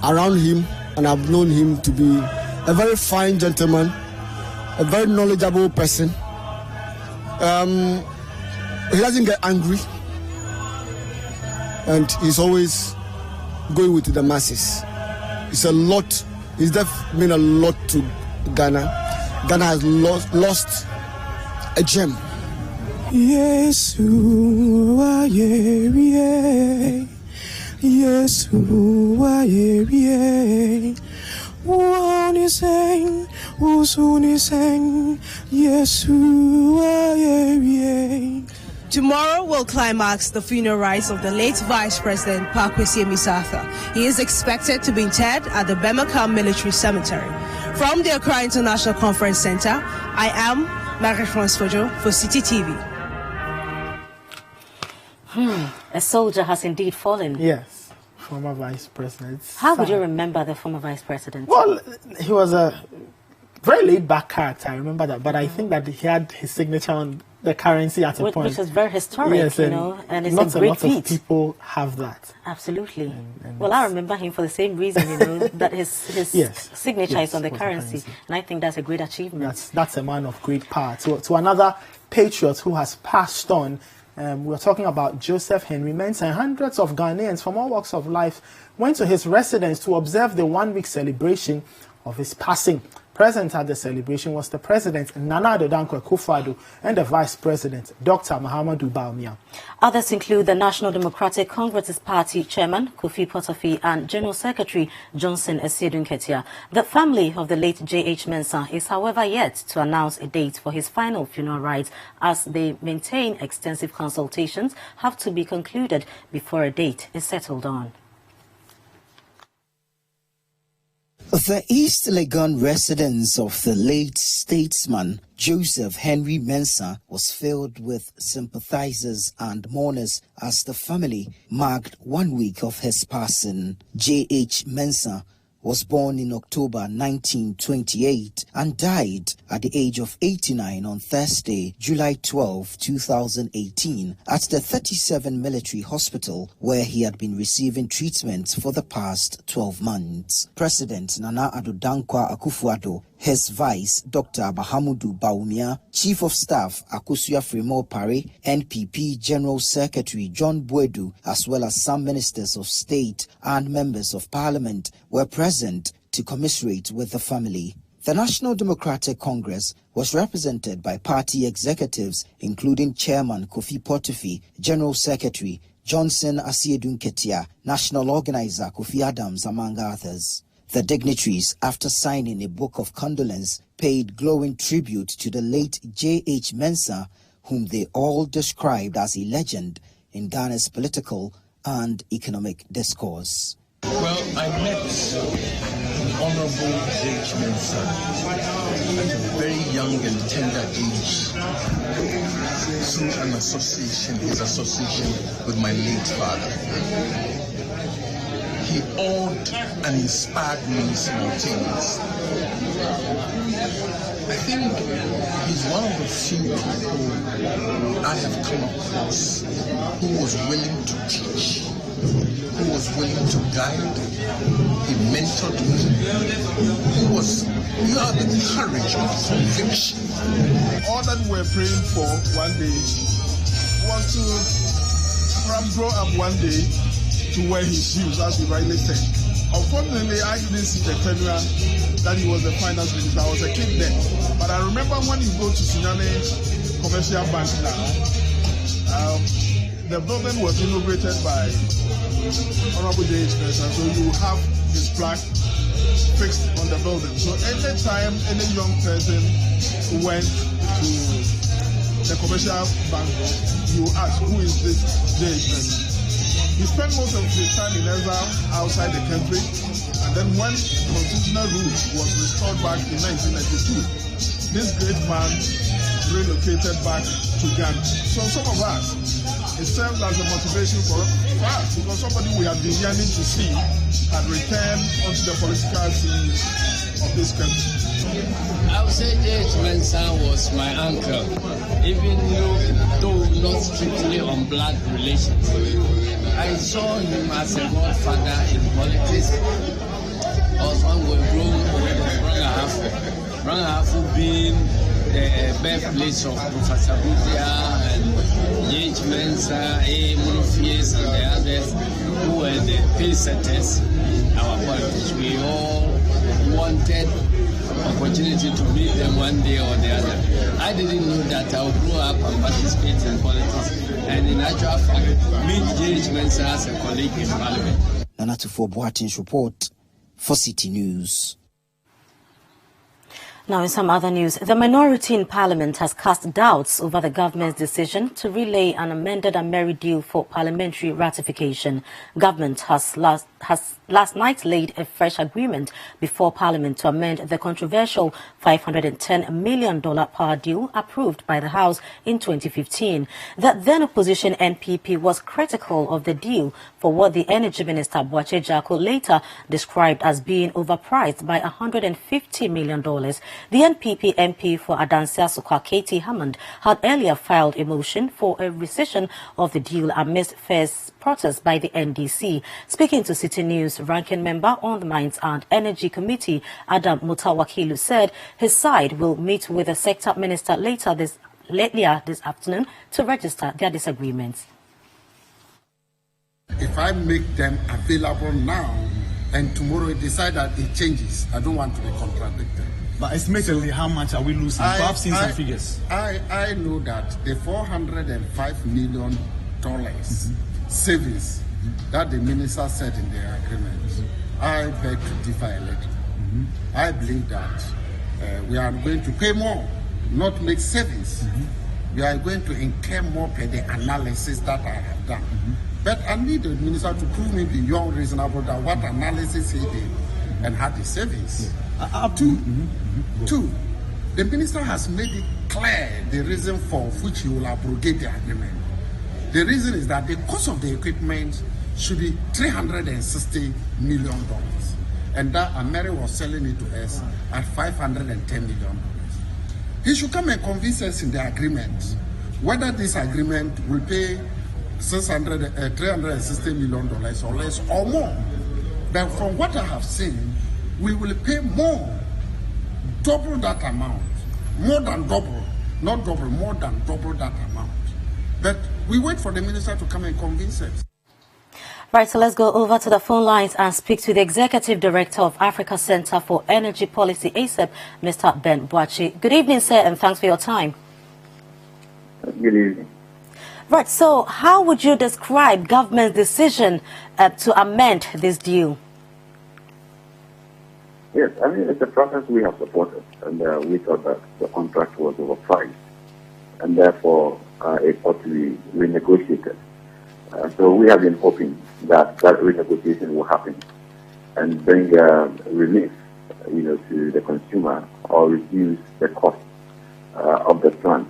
around him, and I've known him to be a very fine gentleman, a very knowledgeable person. He doesn't get angry, and he's always going with the masses. It's a lot. It's definitely mean a lot to Ghana. Ghana has lost a gem. Yes, yes, Tomorrow will climax the funeral rites of the late Vice President JH Mensah. He is expected to be interred at the Bemakam Military Cemetery. From the Accra International Conference Center, I am Marie-France Fojo for City TV. A soldier has indeed fallen. Yes, former Vice President. How would you remember the former Vice President? Well, he was a very laid-back character, I remember that. But I think that he had his signature on the currency at a point. Which is very historic, yes, you know, and it's not a great lot feat. Of people have that. Absolutely. Well, I remember him for the same reason, you know, that his signature is on the currency. And I think that's a great achievement. That's a man of great power. To another patriot who has passed on, we're talking about Joseph Henry Mensah, and hundreds of Ghanaians from all walks of life went to his residence to observe the one-week celebration of his passing. Present at the celebration was the President, Nana Addo Dankwa Akufo-Addo, and the Vice President, Dr. Mahamudu Bawumia. Others include the National Democratic Congress's Party Chairman, Kofi Potofie, and General Secretary, Johnson Asiedu-Nketia. The family of the late JH Mensah is, however, yet to announce a date for his final funeral rites, as they maintain extensive consultations have to be concluded before a date is settled on. The East Legon residence of the late statesman Joseph Henry Mensah was filled with sympathizers and mourners as the family marked 1 week of his passing. JH Mensah was born in October 1928 and died at the age of 89 on Thursday, July 12, 2018, at the 37 Military Hospital, where he had been receiving treatment for the past 12 months. President Nana Addo Dankwa Akufo-Addo, his vice, Dr. Mahamudu Bawumia, Chief of Staff Akosua Fremo Pare, NPP General Secretary John Boedu, as well as some ministers of state and members of parliament were present to commiserate with the family. The National Democratic Congress was represented by party executives, including Chairman Kofi Potofie, General Secretary Johnson Asiedu-Nketia, National Organizer Kofi Adams, among others. The dignitaries, after signing a book of condolence, paid glowing tribute to the late JH Mensah, whom they all described as a legend in Ghana's political and economic discourse. Well, I met Honorable JH Mensah at a very young and tender age through an association, his association with my late father. He awed and inspired me simultaneously. I think he's one of the few people I have come across who was willing to teach, who was willing to guide. He mentored me. You had the courage of conviction. All that we're praying for one day was to perhaps grow up one day to wear his shoes, as he rightly said. Unfortunately, I didn't see the tenure that he was the finance minister. I was a kid then. But I remember when you go to Sunyane Commercial Bank now, the building was inaugurated by Honorable JH Mensah, so you have his plaque fixed on the building. So any time any young person went to the commercial bank, you ask, who is this JH Mensah? He spent most of his time in exile outside the country, and then when constitutional rule was restored back in 1992, this great man relocated back to Ghana. So some of us, it serves as a motivation for us, because somebody we have been yearning to see had returned onto the political scene of this country. I would say JH Mensah was my uncle. even though not strictly on blood relations. I saw him as a godfather in politics. Also, we're growing Rangahafu being the birthplace of Professor Budia and JH Mensah, Monofies, and the others who were the pace setters in our politics. We all wanted opportunity to meet them one day or the other. I didn't know that I would grow up and participate in politics, and in actual fact, meet JH Mensah as a colleague in Parliament. Nanatufo Boatin's report for City News. Now, in some other news, the minority in Parliament has cast doubts over the government's decision to relay an amended Ameri deal for parliamentary ratification. Government has last night laid a fresh agreement before Parliament to amend the controversial $510 million power deal approved by the House in 2015. The then opposition NPP was critical of the deal for what the Energy Minister Boakye Jako later described as being overpriced by $150 million. The NPP MP for Adansia Sukwa, Katie Hammond, had earlier filed a motion for a rescission of the deal amidst fierce protests by the NDC. Speaking to City News, ranking member on the Mines and Energy Committee, Adam Mutawakilu, said his side will meet with the sector minister later this afternoon to register their disagreements. If I make them available now and tomorrow decide that it changes, I don't want to be contradicted. But estimatedly, how much are we losing? Perhaps seen some figures. I know that the $405 million savings that the minister said in the agreement, I beg to differ a little. I believe that we are going to pay more, not make savings. We are going to incur more per the analysis that I have done. But I need the minister to prove me beyond reasonable doubt what analysis he did and had the savings. Two, the minister has made it clear the reason for which he will abrogate the agreement. The reason is that the cost of the equipment should be $360 million. And that Ameri was selling it to us at $510 million. He should come and convince us in the agreement whether this agreement will pay $360 million or less or more. But from what I have seen, we will pay more, double that amount, more than double, not double, more than double that amount. But we wait for the minister to come and convince us. Right, so let's go over to the phone lines and speak to the Executive Director of Africa Center for Energy Policy, ACEP, Mr. Ben Boakye. Good evening, sir, and thanks for your time. Good evening. Right, so how would you describe government's decision to amend this deal? Yes, I mean, it's a process we have supported, and we thought that the contract was overpriced, and therefore it ought to be renegotiated. So we have been hoping that renegotiation will happen and bring relief, to the consumer or reduce the cost of the plant.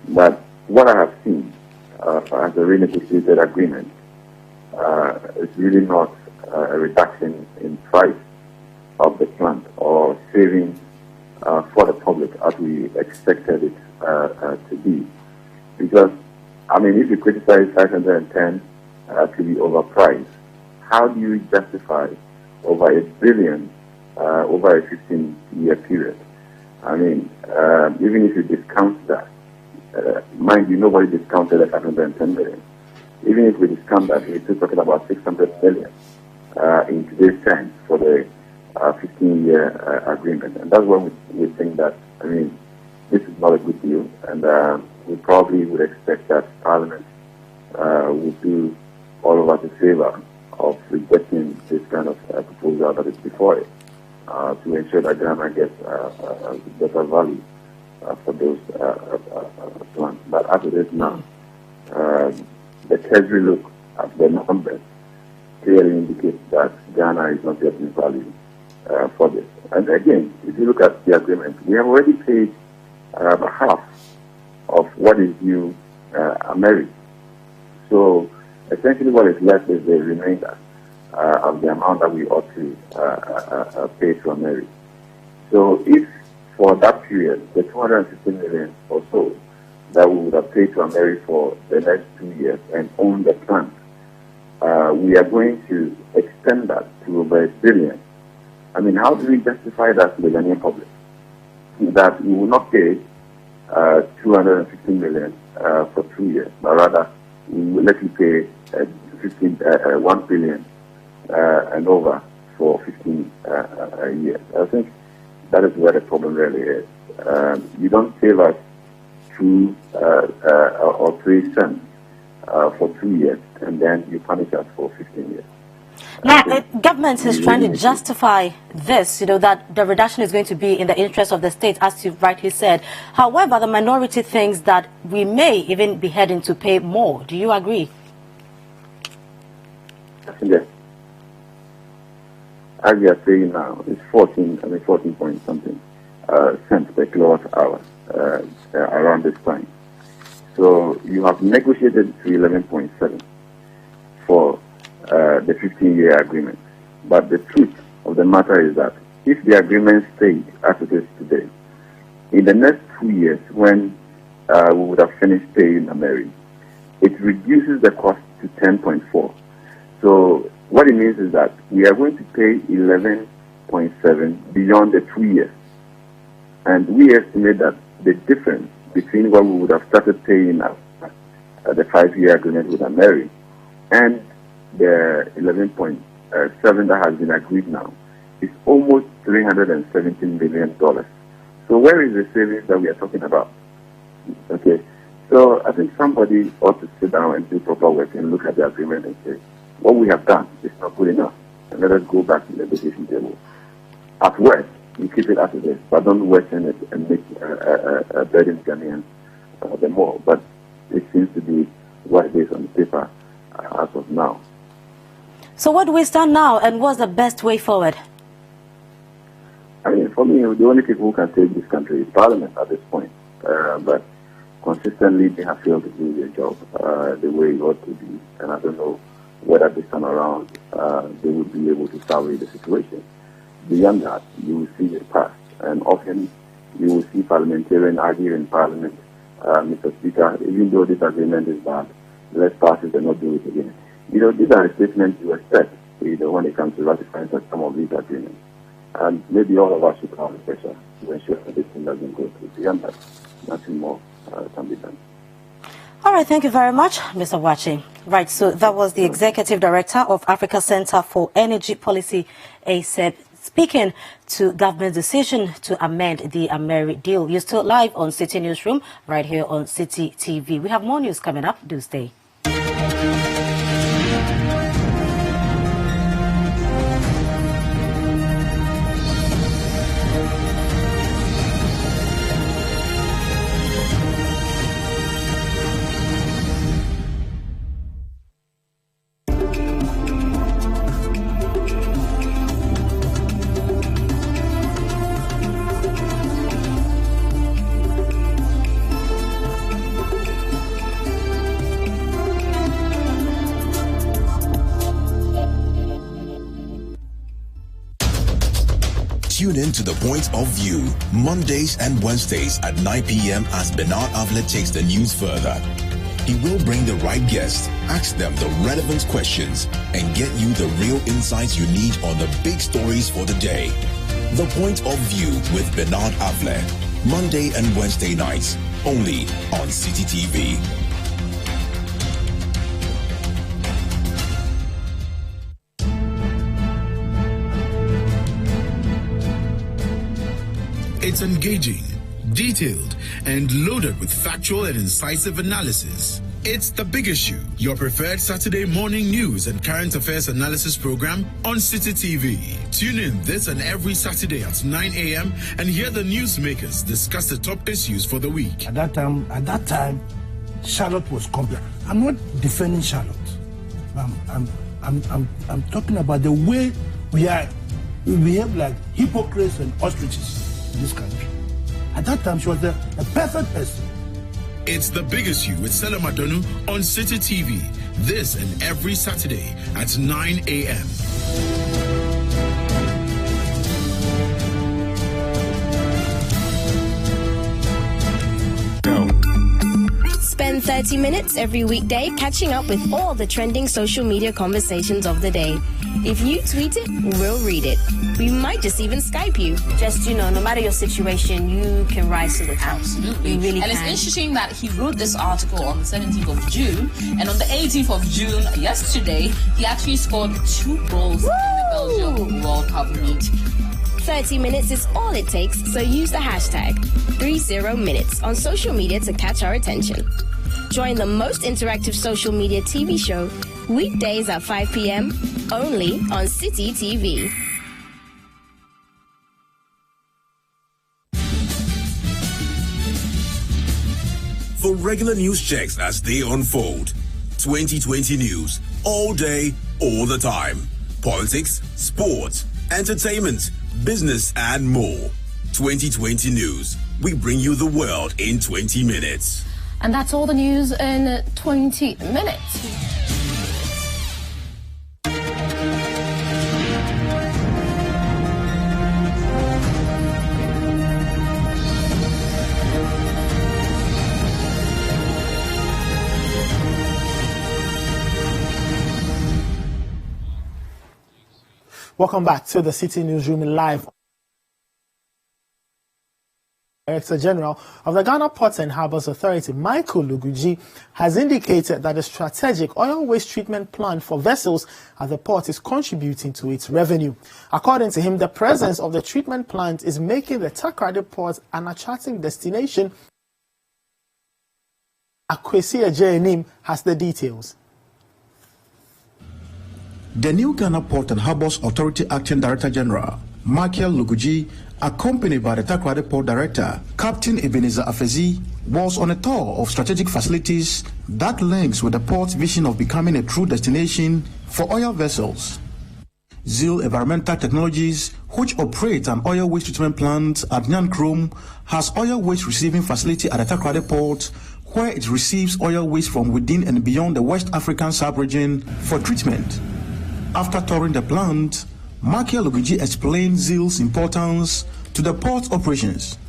But what I have seen as a renegotiated agreement is really not a reduction in price of the plant or saving for the public as we expected it to be. Because, I mean, if you criticize 510 to be overpriced, how do you justify over $1 billion over a 15-year period? I mean, even if you discount that, mind you, nobody discounted the 510 million. Even if we discount that, we're still talking about 600 million in today's terms for the 15-year agreement. And that's why we think that, I mean, this is not a good deal. And we probably would expect that Parliament would do all of us a favor of rejecting this kind of proposal that is before it to ensure that Ghana gets better value for those plants. But as it is now, the Treasury look at the numbers clearly indicates that Ghana is not getting value for this. And again, if you look at the agreement, we have already paid half of what is due Ameri. So essentially what is left is the remainder of the amount that we ought to pay to Ameri. So if for that period, the 250 million or so that we would have paid to America for the next 2 years and own the plant, we are going to extend that to over $1 billion. I mean, how do we justify that to the Ghanaian public? That we will not pay $250 million for 2 years, but rather we will let you pay $1 billion and over for 15 years. I think that is where the problem really is. You don't save us 2 or 3 cents for 2 years, and then you punish us for 15 years. Now, government is trying to justify this, that the reduction is going to be in the interest of the state, as you rightly said. However, the minority thinks that we may even be heading to pay more. Do you agree? Yes. As you are saying now, it's 14 point something cents per kilowatt hour around this time. So you have negotiated to 11.7 for the 15-year agreement. But the truth of the matter is that if the agreement stayed as it is today, in the next 2 years, when we would have finished paying America, it reduces the cost to 10.4. So what it means is that we are going to pay 11.7 beyond the 2 years. And we estimate that the difference between what we would have started paying the 5-year agreement with America and the 11.7 that has been agreed now is almost $317 million. So where is the savings that we are talking about? Okay, so I think somebody ought to sit down and do proper work and look at the agreement and say, what we have done is not good enough, and let us go back to the negotiation table. At worst, you keep it as it is, but don't worsen it and make burden Ghanaians the more. But it seems to be what it is on the paper as of now. So what do we stand now, and what's the best way forward? I mean, for me, the only people who can save this country is Parliament at this point. But consistently, they have failed to do their job the way it ought to be. And I don't know whether this time around they would be able to salvage the situation. Beyond that, you will see it pass. And often, you will see parliamentarians argue in Parliament, Mr. Speaker, even though this agreement is bad, let's pass it and not do it again. These are statements you expect, when it comes to ratifying some of these agreements. And maybe all of us should come under pressure to ensure that this thing doesn't go through. Beyond that, nothing more can be done. All right, thank you very much, Mr. Wachi. Right, so that was the Executive Director of Africa Center for Energy Policy, ACEP, speaking to government's decision to amend the Ameri deal. You're still live on City Newsroom, right here on City TV. We have more news coming up. Do stay. Tune in to The Point of View, Mondays and Wednesdays at 9 p.m. as Bernard Avlet takes the news further. He will bring the right guests, ask them the relevant questions, and get you the real insights you need on the big stories for the day. The Point of View with Bernard Avlet, Monday and Wednesday nights, only on City TV. It's engaging, detailed, and loaded with factual and incisive analysis. It's The Big Issue, your preferred Saturday morning news and current affairs analysis program on City TV. Tune in this and every Saturday at 9 a.m. and hear the newsmakers discuss the top issues for the week. At that time, Charlotte was complex. I'm not defending Charlotte. I'm talking about the way we behave like hypocrites and ostriches in this country. At that time, she was a perfect person. It's The Big Issue with Stella Madonu on City TV. This and every Saturday at 9 a.m. Spend 30 minutes every weekday catching up with all the trending social media conversations of the day. If you tweet it, we'll read it. We might just even Skype you. Just, no matter your situation, you can rise to the top. Absolutely. You really and can. It's interesting that he wrote this article on the 17th of June, and on the 18th of June, yesterday, he actually scored 2 goals in the Belgium World Cup meet. 30 minutes is all it takes, so use the hashtag 30minutes on social media to catch our attention. Join the most interactive social media TV show weekdays at 5 p.m. only on City TV. For regular news checks as they unfold, 2020 news all day, all the time. Politics, sports, entertainment, business, and more. 2020 news. We bring you the world in 20 minutes. And that's all the news in 20 minutes. Welcome back to the City Newsroom live. Director General of the Ghana Ports and Harbours Authority, Michael Luguji, has indicated that the strategic oil waste treatment plant for vessels at the port is contributing to its revenue. According to him, the presence of the treatment plant is making the Takoradi port an attractive destination. Akwesi Ejeanim has the details. The new Ghana Port and Harbours Authority Acting Director General, Michael Luguji, accompanied by the Takoradi Port Director, Captain Ebenezer Afezi, was on a tour of strategic facilities that links with the port's vision of becoming a true destination for oil vessels. Zeal Environmental Technologies, which operates an oil waste treatment plant at Nyankrom, has oil waste receiving facility at the Takoradi Port, where it receives oil waste from within and beyond the West African sub-region for treatment. After touring the plant, Michael Luguji explained Zeal's importance to the port operations.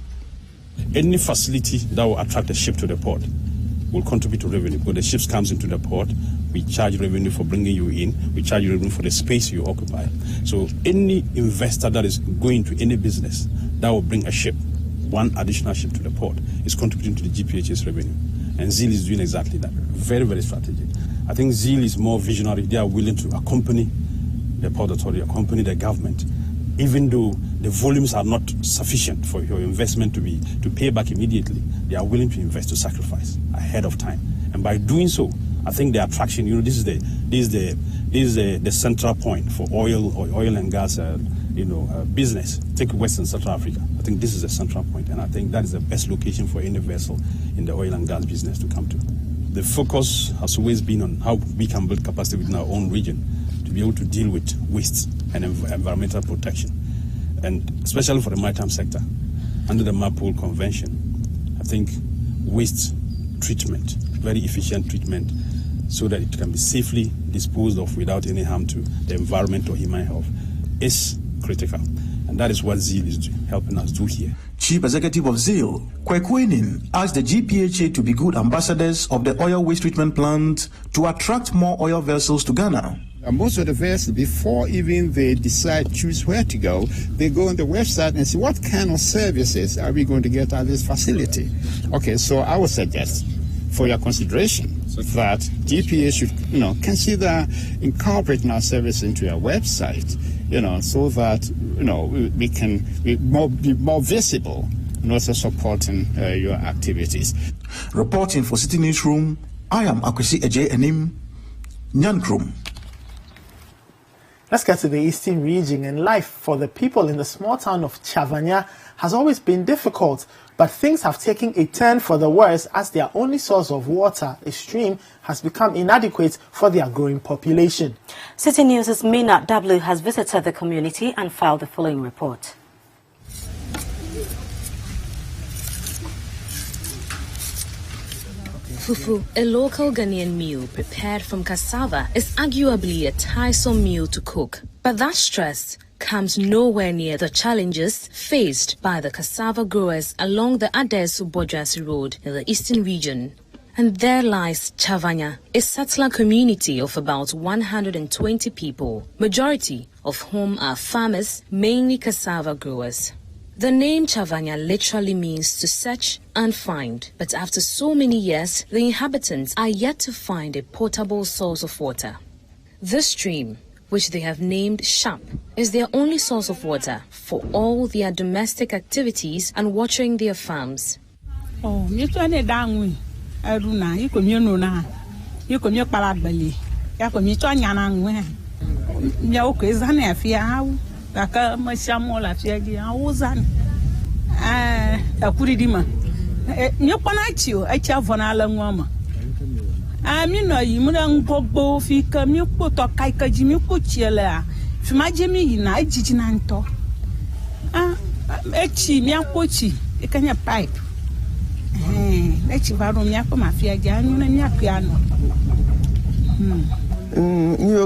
Any facility that will attract a ship to the port will contribute to revenue. When the ships comes into the port, we charge revenue for bringing you in. We charge revenue for the space you occupy. So any investor that is going to any business that will bring a ship, one additional ship to the port, is contributing to the GPH's revenue. And Zeal is doing exactly that. Very, very strategic. I think Zeal is more visionary. They are willing to accompany the port authority, accompany the government, even though the volumes are not sufficient for your investment to pay back immediately. They are willing to invest, to sacrifice ahead of time. And by doing so, I think the attraction, this is the central point for oil and gas, business. Take Western Central Africa. I think this is a central point, and I think that is the best location for any vessel in the oil and gas business to come to. The focus has always been on how we can build capacity within our own region to be able to deal with waste and environmental protection, and especially for the maritime sector. Under the MAPOL Convention, I think waste treatment, very efficient treatment, so that it can be safely disposed of without any harm to the environment or human health, is critical. And that is what Zeal is helping us do here. Chief Executive of Zeal, Kwekwenin, asked the GPHA to be good ambassadors of the oil waste treatment plant to attract more oil vessels to Ghana. And most of the vessels, before even they choose where to go, they go on the website and see what kind of services are we going to get at this facility. Okay, so I would suggest, for your consideration, that GPA should, consider incorporating our service into our website, so that, we can be more visible and also supporting your activities. Reporting for City Newsroom, I am Akwesi Ejeanim, Nyankrom. Let's get to the eastern region, and life for the people in the small town of Chavanya has always been difficult, but things have taken a turn for the worse as their only source of water, a stream, has become inadequate for their growing population. City News' Mina W has visited the community and filed the following report. Fufu, a local Ghanaian meal prepared from cassava, is arguably a tiresome meal to cook. But that stress comes nowhere near the challenges faced by the cassava growers along the Adesu-Bodrasi Road in the eastern region. And there lies Chavanya, a settler community of about 120 people, majority of whom are farmers, mainly cassava growers. The name Chavanya literally means to search and find, but after so many years, the inhabitants are yet to find a potable source of water. This stream, which they have named Shap, is their only source of water for all their domestic activities and watering their farms. Oh, Aruna, you come here no you come here parabali. Ya come here nyana ngwe. Ya okweza na afia hawo. Aka mashamu la afia gi awuzan. Akuridima. Nyopana chiwo, achi avona ala nwama. Mi no yi mu na ngogbo fi ka mi poto kai ka ji mi ko chiela. Fi ma je mi yi na ajiji na nto. Echi mi akochi, e kanya pipe. Let's go to Mafia. You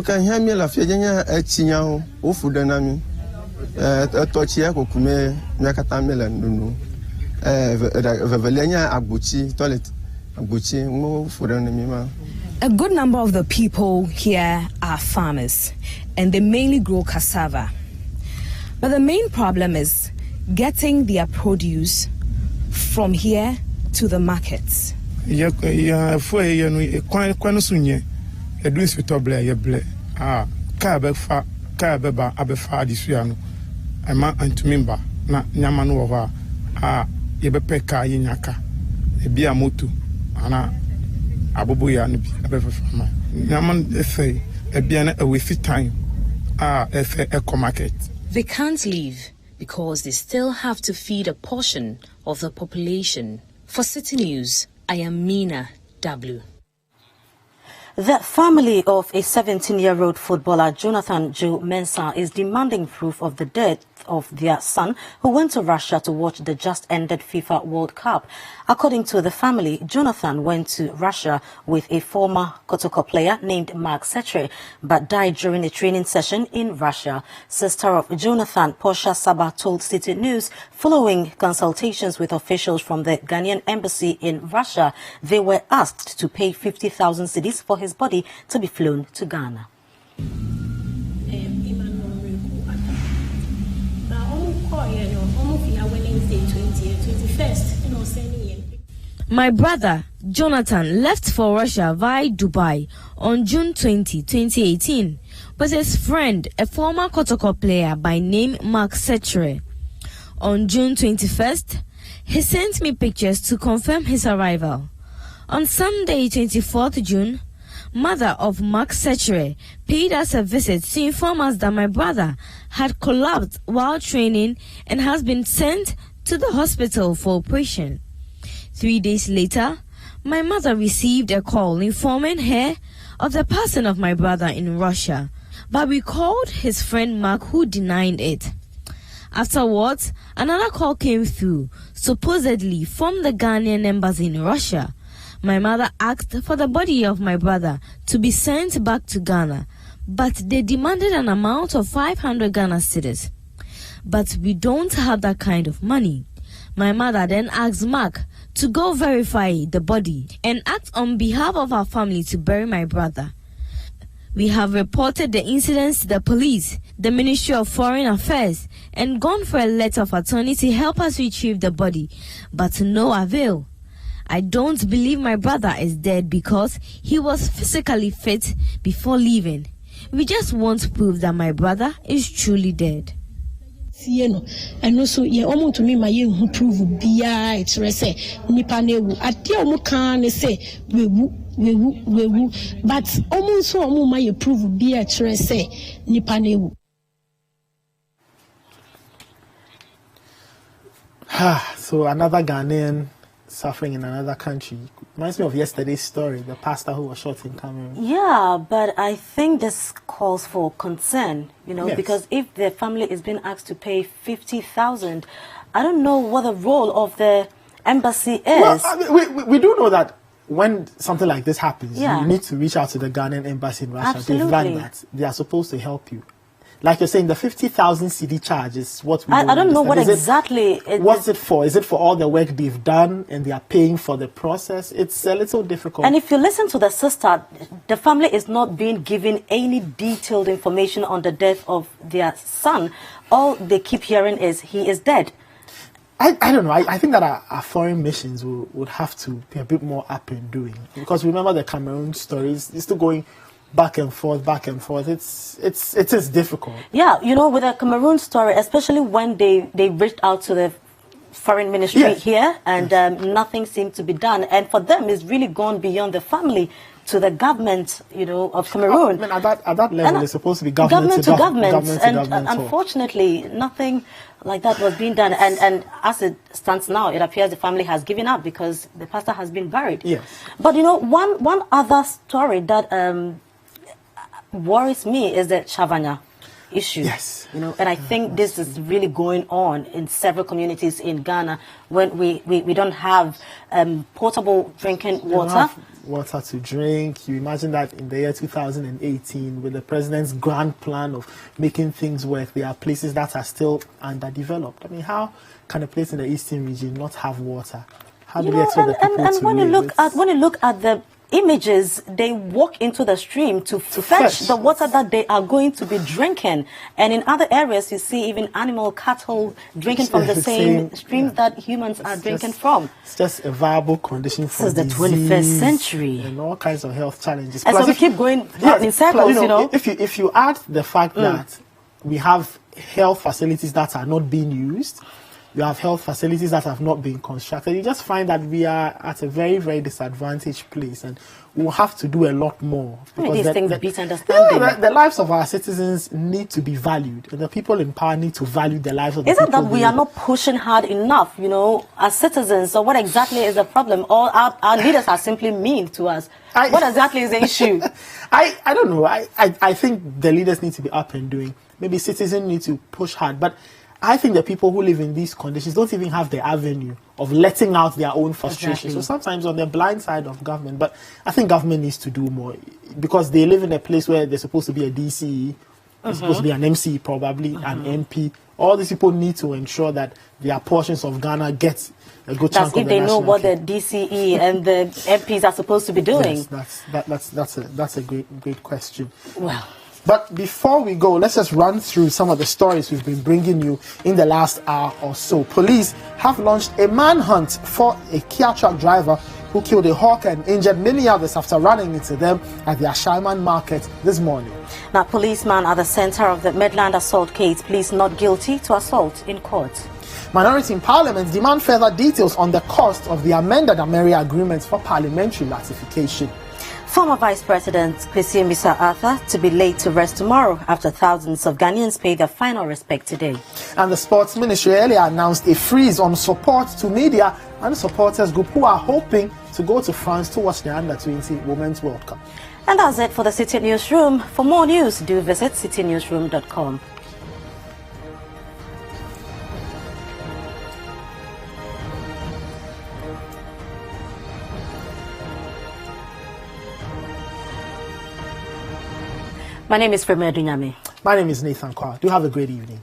can hear me la fiagana at Chinyao, Ufu Danami, a Tochia, Kume, Nakatamela, Nunu, Valenia, Abuchi, toilet, Abuchi, move for the. A good number of the people here are farmers, and they mainly grow cassava. But the main problem is getting their produce from here to the markets. They can't leave because they still have to feed a portion of the population. For City News, I am Mina W. The family of a 17-year-old footballer, Jonathan JH Mensah, is demanding proof of the death of their son, who went to Russia to watch the just-ended FIFA World Cup. According to the family, Jonathan went to Russia with a former Kotoko player named Mark Setre, but died during a training session in Russia. Sister of Jonathan, Portia Saba, told City News, following consultations with officials from the Ghanaian embassy in Russia, they were asked to pay 50,000 cedis for his body to be flown to Ghana. My brother, Jonathan, left for Russia via Dubai on June 20, 2018, with his friend, a former Kotoko player by name Mark Setre. On June 21st, he sent me pictures to confirm his arrival. On Sunday, 24th June, mother of Mark Setre paid us a visit to inform us that my brother had collapsed while training and has been sent to the hospital for operation. 3 days later, my mother received a call informing her of the passing of my brother in Russia, but we called his friend Mark, who denied it. Afterwards, another call came through, supposedly from the Ghanaian embassy in Russia. My mother asked for the body of my brother to be sent back to Ghana, but they demanded an amount of 500 Ghana cedis. But we don't have that kind of money. My mother then asked Mark to go verify the body and act on behalf of our family to bury my brother. We have reported the incidents to the police, the Ministry of Foreign Affairs, and gone for a letter of attorney to help us retrieve the body, but to no avail. I don't believe my brother is dead because he was physically fit before leaving. We just want proof that my brother is truly dead. And also, yeah, almost to me, my year who prove BI, it's say, Nipanewu. At the almost can say, we but almost so my prove BI, it's say, Nipanewu. So another Ghanaian suffering in another country. Reminds me of yesterday's story, the pastor who was shot in Cameroon. Yeah, but I think this calls for concern, yes. Because if the family is being asked to pay 50,000, I don't know what the role of the embassy is. Well, I mean, we do know that when something like this happens, you need to reach out to the Ghanaian embassy in Russia. Absolutely. They've learned that they are supposed to help you. like you're saying, the 50,000 CD charge is what we I don't know what exactly. What's it for? Is it for all the work they've done and they are paying for the process? It's a little difficult. And if you listen to the sister, the family is not being given any detailed information on the death of their son. All they keep hearing is he is dead. I don't know. I think that our foreign missions would have to be a bit more up and doing, because remember the Cameroon stories. It's still going back and forth. It is difficult. Yeah, you know, with the Cameroon story, especially when they reached out to the foreign ministry here, and nothing seemed to be done. And for them, it's really gone beyond the family to the government, you know, of Cameroon. At that level, it's supposed to be government to government. And unfortunately, nothing like that was being done. And as it stands now, it appears the family has given up because the pastor has been buried. Yes. But, you know, one other story that worries me is the Chavanya issue. Yes. You know, and I think this is really going on in several communities in Ghana when we don't have potable drinking water. Water to drink. You imagine that in the year 2018, with the president's grand plan of making things work, there are places that are still underdeveloped. I mean, how can a place in the eastern region not have water? How do we expect the people to live? And when you look at the images, they walk into the stream to fetch the water that they are going to be drinking. And in other areas, you see even cattle drinking from the same stream that humans are drinking from. It's just a viable condition for the 21st century. And all kinds of health challenges. And so we keep going in circles, you know. If you add the fact that we have health facilities that are not being used, you have health facilities that have not been constructed, you just find that we are at a very, very disadvantaged place, and we'll have to do a lot more. These things beat understanding. The lives of our citizens need to be valued, and the people in power need to value the lives of the people. Isn't that we are not pushing hard enough, you know, as citizens? So what exactly is the problem? Or our leaders are simply mean to us? What exactly is the issue? I don't know. I think the leaders need to be up and doing. Maybe citizens need to push hard, but I think the people who live in these conditions don't even have the avenue of letting out their own frustration. Exactly. So sometimes on the blind side of government, but I think government needs to do more, because they live in a place where they're supposed to be a DCE, they're supposed to be an MC probably, an MP. All these people need to ensure that their portions of Ghana get a good chunk of the national. That's if they know what the DCE and the MPs are supposed to be doing. Yes, that's a great question. Well. But before we go, let's just run through some of the stories we've been bringing you in the last hour or so. Police have launched a manhunt for a Kia truck driver who killed a hawker and injured many others after running into them at the Ashaiman market this morning. Now, policeman at the center of the Midland assault case pleads not guilty to assault in court. Minority in Parliament demand further details on the cost of the amended Ameria agreements for parliamentary ratification. Former Vice President Kwesi Arthur to be laid to rest tomorrow after thousands of Ghanaians pay their final respect today. And the Sports Ministry earlier announced a freeze on support to media and supporters group who are hoping to go to France to watch the Under-20 Women's World Cup. And that's it for the City Newsroom. For more news, do visit citynewsroom.com. My name is Frema Dunyame. My name is Nathan Kwa. Do have a great evening.